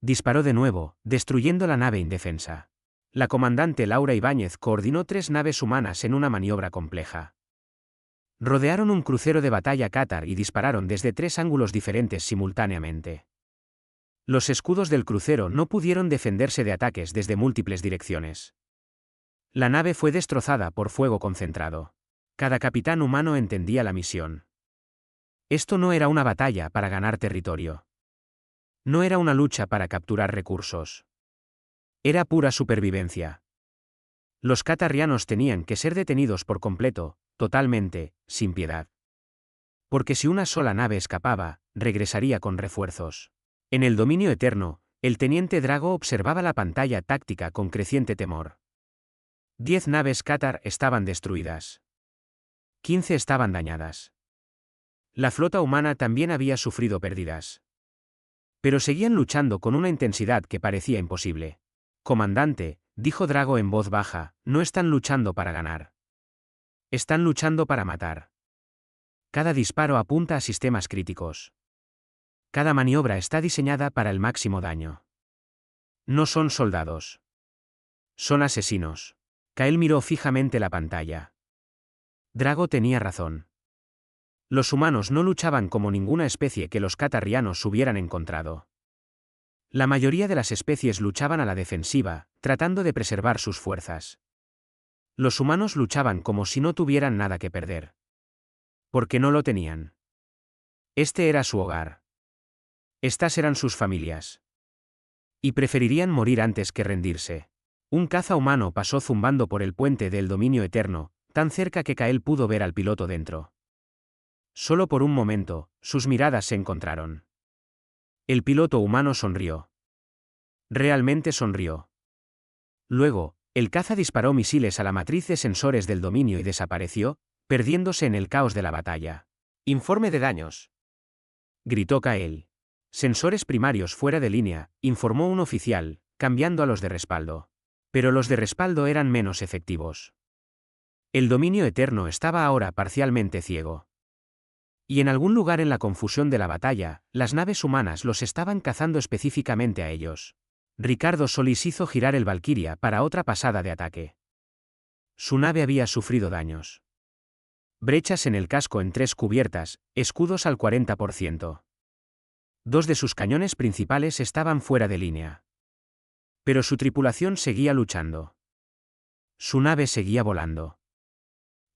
Disparó de nuevo, destruyendo la nave indefensa. La comandante Laura Ibáñez coordinó 3 naves humanas en una maniobra compleja. Rodearon un crucero de batalla Qatar y dispararon desde 3 ángulos diferentes simultáneamente. Los escudos del crucero no pudieron defenderse de ataques desde múltiples direcciones. La nave fue destrozada por fuego concentrado. Cada capitán humano entendía la misión. Esto no era una batalla para ganar territorio. No era una lucha para capturar recursos. Era pura supervivencia. Los qatarrianos tenían que ser detenidos por completo, totalmente, sin piedad. Porque si una sola nave escapaba, regresaría con refuerzos. En el dominio eterno, el teniente Drago observaba la pantalla táctica con creciente temor. 10 naves Qatar estaban destruidas. 15 estaban dañadas. La flota humana también había sufrido pérdidas. Pero seguían luchando con una intensidad que parecía imposible. Comandante, dijo Drago en voz baja, no están luchando para ganar. Están luchando para matar. Cada disparo apunta a sistemas críticos. Cada maniobra está diseñada para el máximo daño. No son soldados. Son asesinos. Kael miró fijamente la pantalla. Drago tenía razón. Los humanos no luchaban como ninguna especie que los qatarrianos hubieran encontrado. La mayoría de las especies luchaban a la defensiva, tratando de preservar sus fuerzas. Los humanos luchaban como si no tuvieran nada que perder. Porque no lo tenían. Este era su hogar. Estas eran sus familias. Y preferirían morir antes que rendirse. Un caza humano pasó zumbando por el puente del dominio eterno, tan cerca que Kael pudo ver al piloto dentro. Solo por un momento, sus miradas se encontraron. El piloto humano sonrió. Realmente sonrió. Luego, el caza disparó misiles a la matriz de sensores del dominio y desapareció, perdiéndose en el caos de la batalla. Informe de daños. Gritó Kael. Sensores primarios fuera de línea, informó un oficial, cambiando a los de respaldo. Pero los de respaldo eran menos efectivos. El dominio eterno estaba ahora parcialmente ciego. Y en algún lugar en la confusión de la batalla, las naves humanas los estaban cazando específicamente a ellos. Ricardo Solís hizo girar el Valkyria para otra pasada de ataque. Su nave había sufrido daños. Brechas en el casco en 3 cubiertas, escudos al 40%. 2 de sus cañones principales estaban fuera de línea. Pero su tripulación seguía luchando. Su nave seguía volando.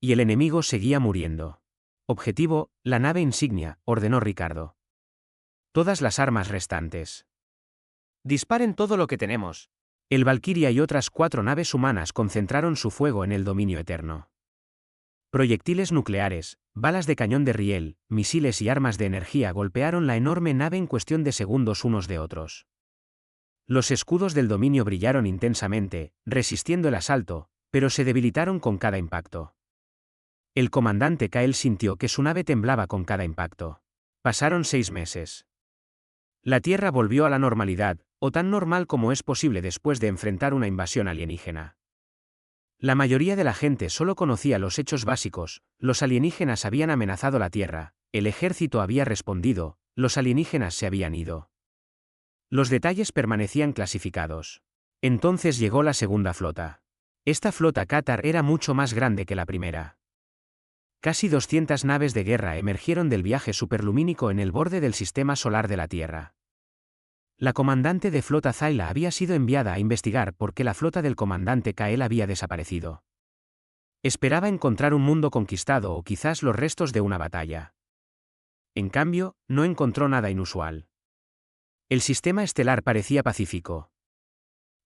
Y el enemigo seguía muriendo. Objetivo, la nave insignia, ordenó Ricardo. Todas las armas restantes. Disparen todo lo que tenemos. El Valkyria y otras 4 naves humanas concentraron su fuego en el dominio eterno. Proyectiles nucleares, balas de cañón de riel, misiles y armas de energía golpearon la enorme nave en cuestión de segundos unos de otros. Los escudos del dominio brillaron intensamente, resistiendo el asalto, pero se debilitaron con cada impacto. El comandante Kael sintió que su nave temblaba con cada impacto. Pasaron 6 meses. La Tierra volvió a la normalidad, o tan normal como es posible después de enfrentar una invasión alienígena. La mayoría de la gente solo conocía los hechos básicos: los alienígenas habían amenazado la Tierra, el ejército había respondido, los alienígenas se habían ido. Los detalles permanecían clasificados. Entonces llegó la segunda flota. Esta flota Qatar era mucho más grande que la primera. Casi 200 naves de guerra emergieron del viaje superlumínico en el borde del sistema solar de la Tierra. La comandante de flota Zayla había sido enviada a investigar por qué la flota del comandante Kael había desaparecido. Esperaba encontrar un mundo conquistado o quizás los restos de una batalla. En cambio, no encontró nada inusual. El sistema estelar parecía pacífico.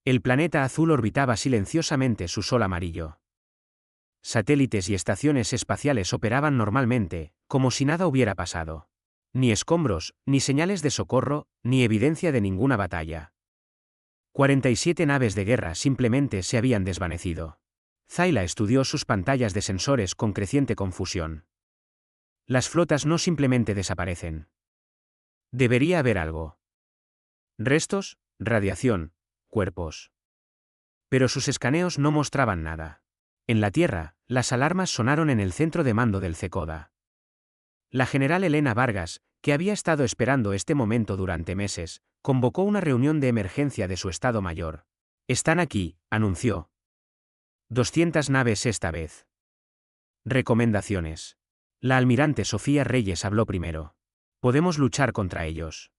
El planeta azul orbitaba silenciosamente su sol amarillo. Satélites y estaciones espaciales operaban normalmente, como si nada hubiera pasado. Ni escombros, ni señales de socorro, ni evidencia de ninguna batalla. 47 naves de guerra simplemente se habían desvanecido. Zayla estudió sus pantallas de sensores con creciente confusión. Las flotas no simplemente desaparecen. Debería haber algo. Restos, radiación, cuerpos. Pero sus escaneos no mostraban nada. En la Tierra, las alarmas sonaron en el centro de mando del CECODA. La general Elena Vargas, que había estado esperando este momento durante meses, convocó una reunión de emergencia de su Estado Mayor. «Están aquí», anunció. 200 naves esta vez. Recomendaciones. La almirante Sofía Reyes habló primero. Podemos luchar contra ellos.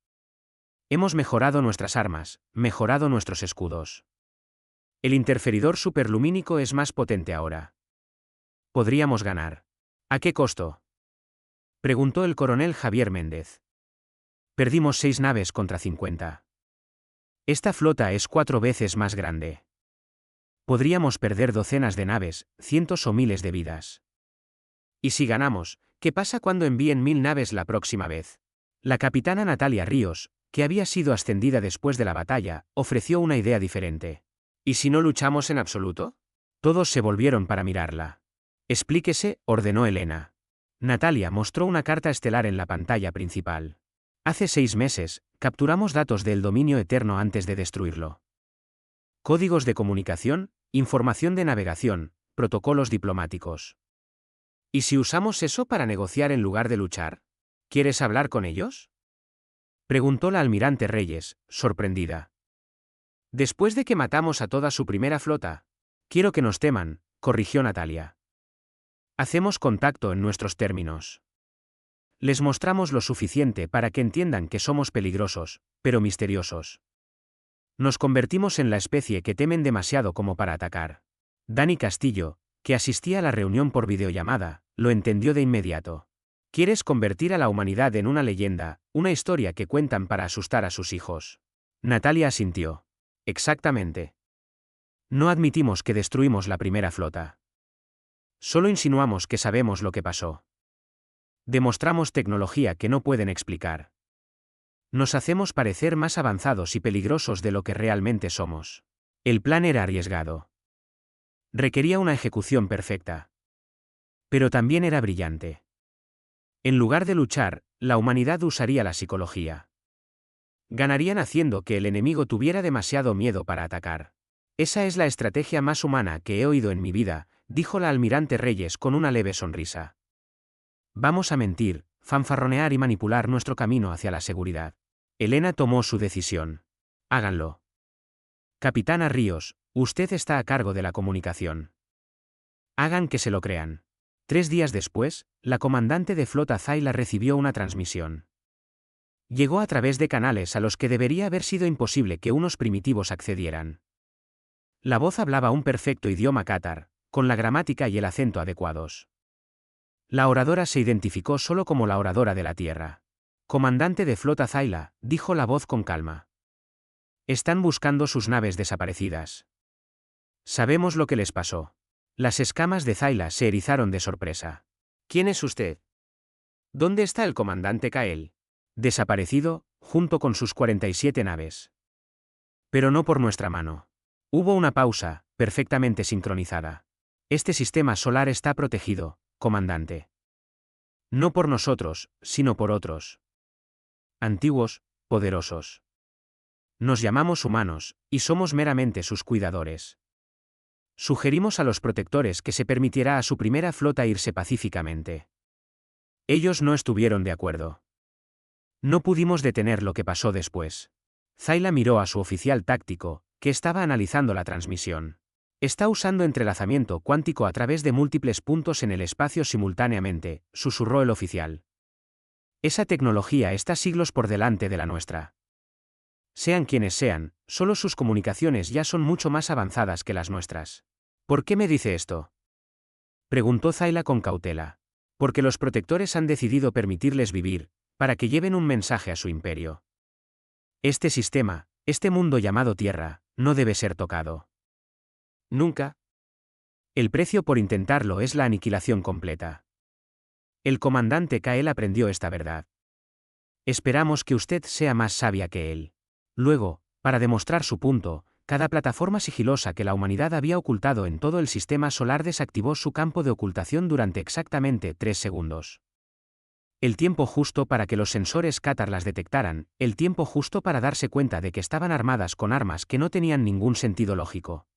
Hemos mejorado nuestras armas, mejorado nuestros escudos. El interferidor superlumínico es más potente ahora. Podríamos ganar. ¿A qué costo?, preguntó el coronel Javier Méndez. Perdimos 6 naves contra 50. Esta flota es 4 veces más grande. Podríamos perder docenas de naves, cientos o miles de vidas. ¿Y si ganamos, qué pasa cuando envíen 1000 naves la próxima vez? La capitana Natalia Ríos, que había sido ascendida después de la batalla, ofreció una idea diferente. ¿Y si no luchamos en absoluto? Todos se volvieron para mirarla. Explíquese, ordenó Elena. Natalia mostró una carta estelar en la pantalla principal. Hace 6 meses, capturamos datos del dominio eterno antes de destruirlo. Códigos de comunicación, información de navegación, protocolos diplomáticos. ¿Y si usamos eso para negociar en lugar de luchar? ¿Quieres hablar con ellos?, preguntó la almirante Reyes, sorprendida. Después de que matamos a toda su primera flota. Quiero que nos teman, corrigió Natalia. Hacemos contacto en nuestros términos. Les mostramos lo suficiente para que entiendan que somos peligrosos, pero misteriosos. Nos convertimos en la especie que temen demasiado como para atacar. Dani Castillo, que asistía a la reunión por videollamada, lo entendió de inmediato. ¿Quieres convertir a la humanidad en una leyenda, una historia que cuentan para asustar a sus hijos? Natalia asintió. Exactamente. No admitimos que destruimos la primera flota. Solo insinuamos que sabemos lo que pasó. Demostramos tecnología que no pueden explicar. Nos hacemos parecer más avanzados y peligrosos de lo que realmente somos. El plan era arriesgado. Requería una ejecución perfecta. Pero también era brillante. En lugar de luchar, la humanidad usaría la psicología. Ganarían haciendo que el enemigo tuviera demasiado miedo para atacar. Esa es la estrategia más humana que he oído en mi vida, dijo la almirante Reyes con una leve sonrisa. Vamos a mentir, fanfarronear y manipular nuestro camino hacia la seguridad. Elena tomó su decisión. Háganlo. Capitana Ríos, usted está a cargo de la comunicación. Hagan que se lo crean. 3 días después, la comandante de flota Zayla recibió una transmisión. Llegó a través de canales a los que debería haber sido imposible que unos primitivos accedieran. La voz hablaba un perfecto idioma cátar, con la gramática y el acento adecuados. La oradora se identificó solo como la oradora de la Tierra. Comandante de flota Zayla, dijo la voz con calma. Están buscando sus naves desaparecidas. Sabemos lo que les pasó. Las escamas de Zayla se erizaron de sorpresa. ¿Quién es usted? ¿Dónde está el comandante Kael? Desaparecido, junto con sus 47 naves. Pero no por nuestra mano. Hubo una pausa, perfectamente sincronizada. Este sistema solar está protegido, comandante. No por nosotros, sino por otros. Antiguos, poderosos. Nos llamamos humanos, y somos meramente sus cuidadores. Sugerimos a los protectores que se permitiera a su primera flota irse pacíficamente. Ellos no estuvieron de acuerdo. No pudimos detener lo que pasó después. Zayla miró a su oficial táctico, que estaba analizando la transmisión. Está usando entrelazamiento cuántico a través de múltiples puntos en el espacio simultáneamente, susurró el oficial. Esa tecnología está siglos por delante de la nuestra. Sean quienes sean, solo sus comunicaciones ya son mucho más avanzadas que las nuestras. ¿Por qué me dice esto?, preguntó Zayla con cautela. Porque los protectores han decidido permitirles vivir, para que lleven un mensaje a su imperio. Este sistema, este mundo llamado Tierra, no debe ser tocado. Nunca. El precio por intentarlo es la aniquilación completa. El comandante Kael aprendió esta verdad. Esperamos que usted sea más sabia que él. Luego, para demostrar su punto, cada plataforma sigilosa que la humanidad había ocultado en todo el sistema solar desactivó su campo de ocultación durante exactamente 3 segundos. El tiempo justo para que los sensores Qatar las detectaran, el tiempo justo para darse cuenta de que estaban armadas con armas que no tenían ningún sentido lógico.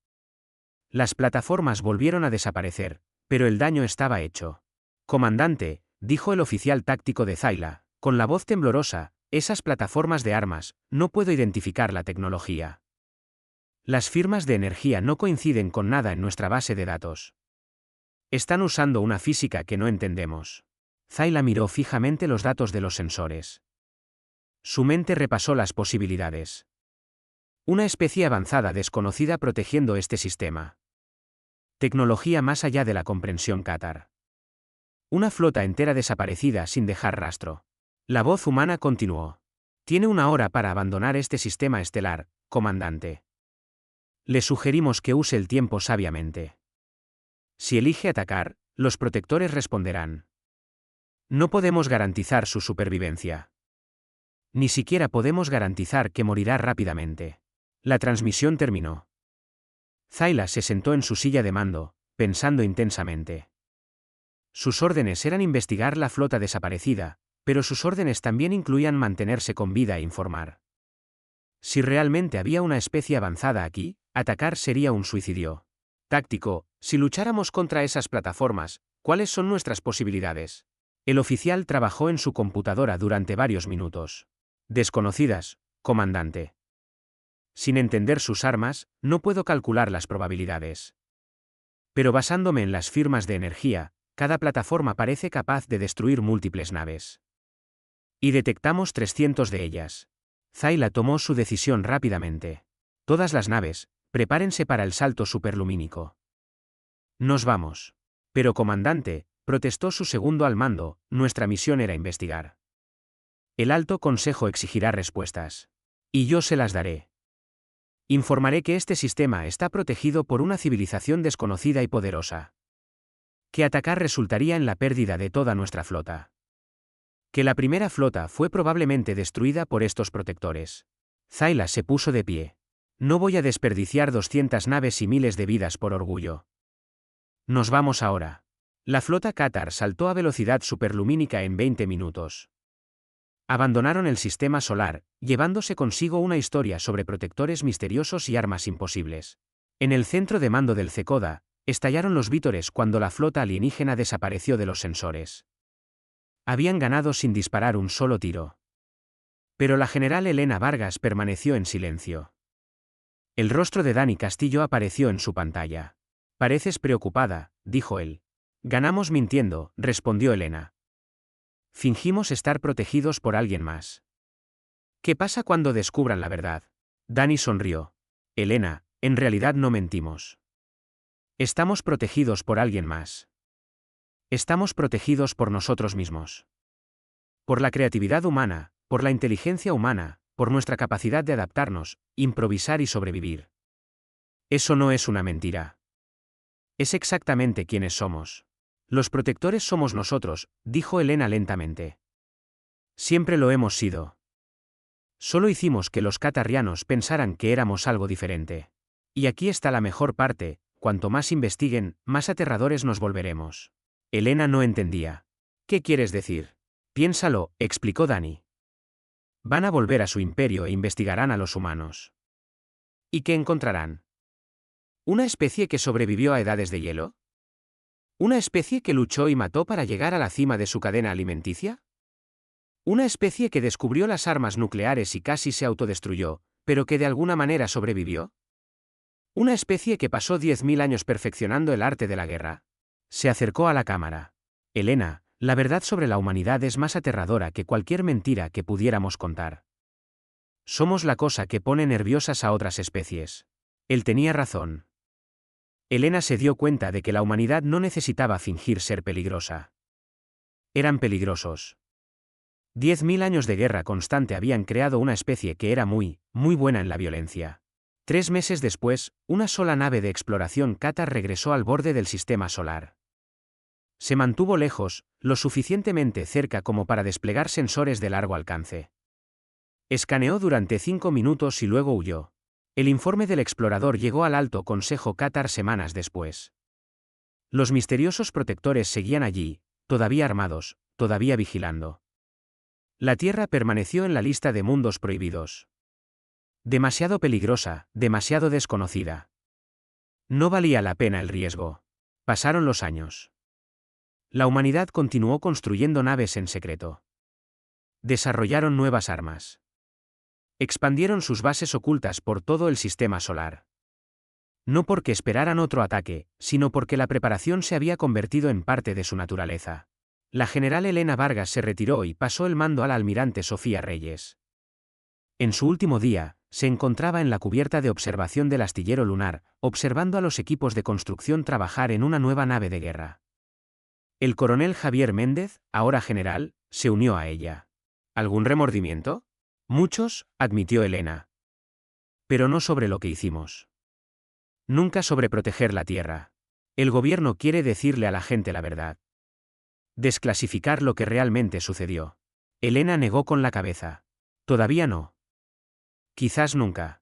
Las plataformas volvieron a desaparecer, pero el daño estaba hecho. Comandante, dijo el oficial táctico de Zayla, con la voz temblorosa, esas plataformas de armas, no puedo identificar la tecnología. Las firmas de energía no coinciden con nada en nuestra base de datos. Están usando una física que no entendemos. Zayla miró fijamente los datos de los sensores. Su mente repasó las posibilidades. Una especie avanzada desconocida protegiendo este sistema. Tecnología más allá de la comprensión Qatar. Una flota entera desaparecida sin dejar rastro. La voz humana continuó. Tiene 1 hora para abandonar este sistema estelar, comandante. Le sugerimos que use el tiempo sabiamente. Si elige atacar, los protectores responderán. No podemos garantizar su supervivencia. Ni siquiera podemos garantizar que morirá rápidamente. La transmisión terminó. Zayla se sentó en su silla de mando, pensando intensamente. Sus órdenes eran investigar la flota desaparecida, pero sus órdenes también incluían mantenerse con vida e informar. Si realmente había una especie avanzada aquí, atacar sería un suicidio. Táctico, si lucháramos contra esas plataformas, ¿cuáles son nuestras posibilidades? El oficial trabajó en su computadora durante varios minutos. Desconocidas, comandante. Sin entender sus armas, no puedo calcular las probabilidades. Pero basándome en las firmas de energía, cada plataforma parece capaz de destruir múltiples naves. Y detectamos 300 de ellas. Zayla tomó su decisión rápidamente. Todas las naves, prepárense para el salto superlumínico. Nos vamos. Pero comandante, protestó su segundo al mando, nuestra misión era investigar. El Alto Consejo exigirá respuestas. Y yo se las daré. Informaré que este sistema está protegido por una civilización desconocida y poderosa. Que atacar resultaría en la pérdida de toda nuestra flota. Que la primera flota fue probablemente destruida por estos protectores. Zayla se puso de pie. No voy a desperdiciar 200 naves y miles de vidas por orgullo. Nos vamos ahora. La flota Qatar saltó a velocidad superlumínica en 20 minutos. Abandonaron el sistema solar, llevándose consigo una historia sobre protectores misteriosos y armas imposibles. En el centro de mando del Cecoda, estallaron los vítores cuando la flota alienígena desapareció de los sensores. Habían ganado sin disparar un solo tiro. Pero la general Elena Vargas permaneció en silencio. El rostro de Dani Castillo apareció en su pantalla. Pareces preocupada, dijo él. Ganamos mintiendo, respondió Elena. Fingimos estar protegidos por alguien más. ¿Qué pasa cuando descubran la verdad? Dani sonrió. Elena, en realidad no mentimos. Estamos protegidos por alguien más. Estamos protegidos por nosotros mismos. Por la creatividad humana, por la inteligencia humana, por nuestra capacidad de adaptarnos, improvisar y sobrevivir. Eso no es una mentira. Es exactamente quienes somos. Los protectores somos nosotros, dijo Elena lentamente. Siempre lo hemos sido. Solo hicimos que los qatarrianos pensaran que éramos algo diferente. Y aquí está la mejor parte, cuanto más investiguen, más aterradores nos volveremos. Elena no entendía. ¿Qué quieres decir? Piénsalo, explicó Dani. Van a volver a su imperio e investigarán a los humanos. ¿Y qué encontrarán? ¿Una especie que sobrevivió a edades de hielo? ¿Una especie que luchó y mató para llegar a la cima de su cadena alimenticia? ¿Una especie que descubrió las armas nucleares y casi se autodestruyó, pero que de alguna manera sobrevivió? ¿Una especie que pasó 10.000 años perfeccionando el arte de la guerra? Se acercó a la cámara. Elena, la verdad sobre la humanidad es más aterradora que cualquier mentira que pudiéramos contar. Somos la cosa que pone nerviosas a otras especies. Él tenía razón. Elena se dio cuenta de que la humanidad no necesitaba fingir ser peligrosa. Eran peligrosos. 10.000 años de guerra constante habían creado una especie que era muy, muy buena en la violencia. 3 meses después, una sola nave de exploración Qatar regresó al borde del sistema solar. Se mantuvo lejos, lo suficientemente cerca como para desplegar sensores de largo alcance. Escaneó durante 5 minutos y luego huyó. El informe del explorador llegó al Alto Consejo Qatar semanas después. Los misteriosos protectores seguían allí, todavía armados, todavía vigilando. La Tierra permaneció en la lista de mundos prohibidos. Demasiado peligrosa, demasiado desconocida. No valía la pena el riesgo. Pasaron los años. La humanidad continuó construyendo naves en secreto. Desarrollaron nuevas armas. Expandieron sus bases ocultas por todo el sistema solar. No porque esperaran otro ataque, sino porque la preparación se había convertido en parte de su naturaleza. La general Elena Vargas se retiró y pasó el mando a la almirante Sofía Reyes. En su último día, se encontraba en la cubierta de observación del astillero lunar, observando a los equipos de construcción trabajar en una nueva nave de guerra. El coronel Javier Méndez, ahora general, se unió a ella. ¿Algún remordimiento? Muchos, admitió Elena. Pero no sobre lo que hicimos. Nunca sobre proteger la tierra. El gobierno quiere decirle a la gente la verdad. Desclasificar lo que realmente sucedió. Elena negó con la cabeza. Todavía no. Quizás nunca.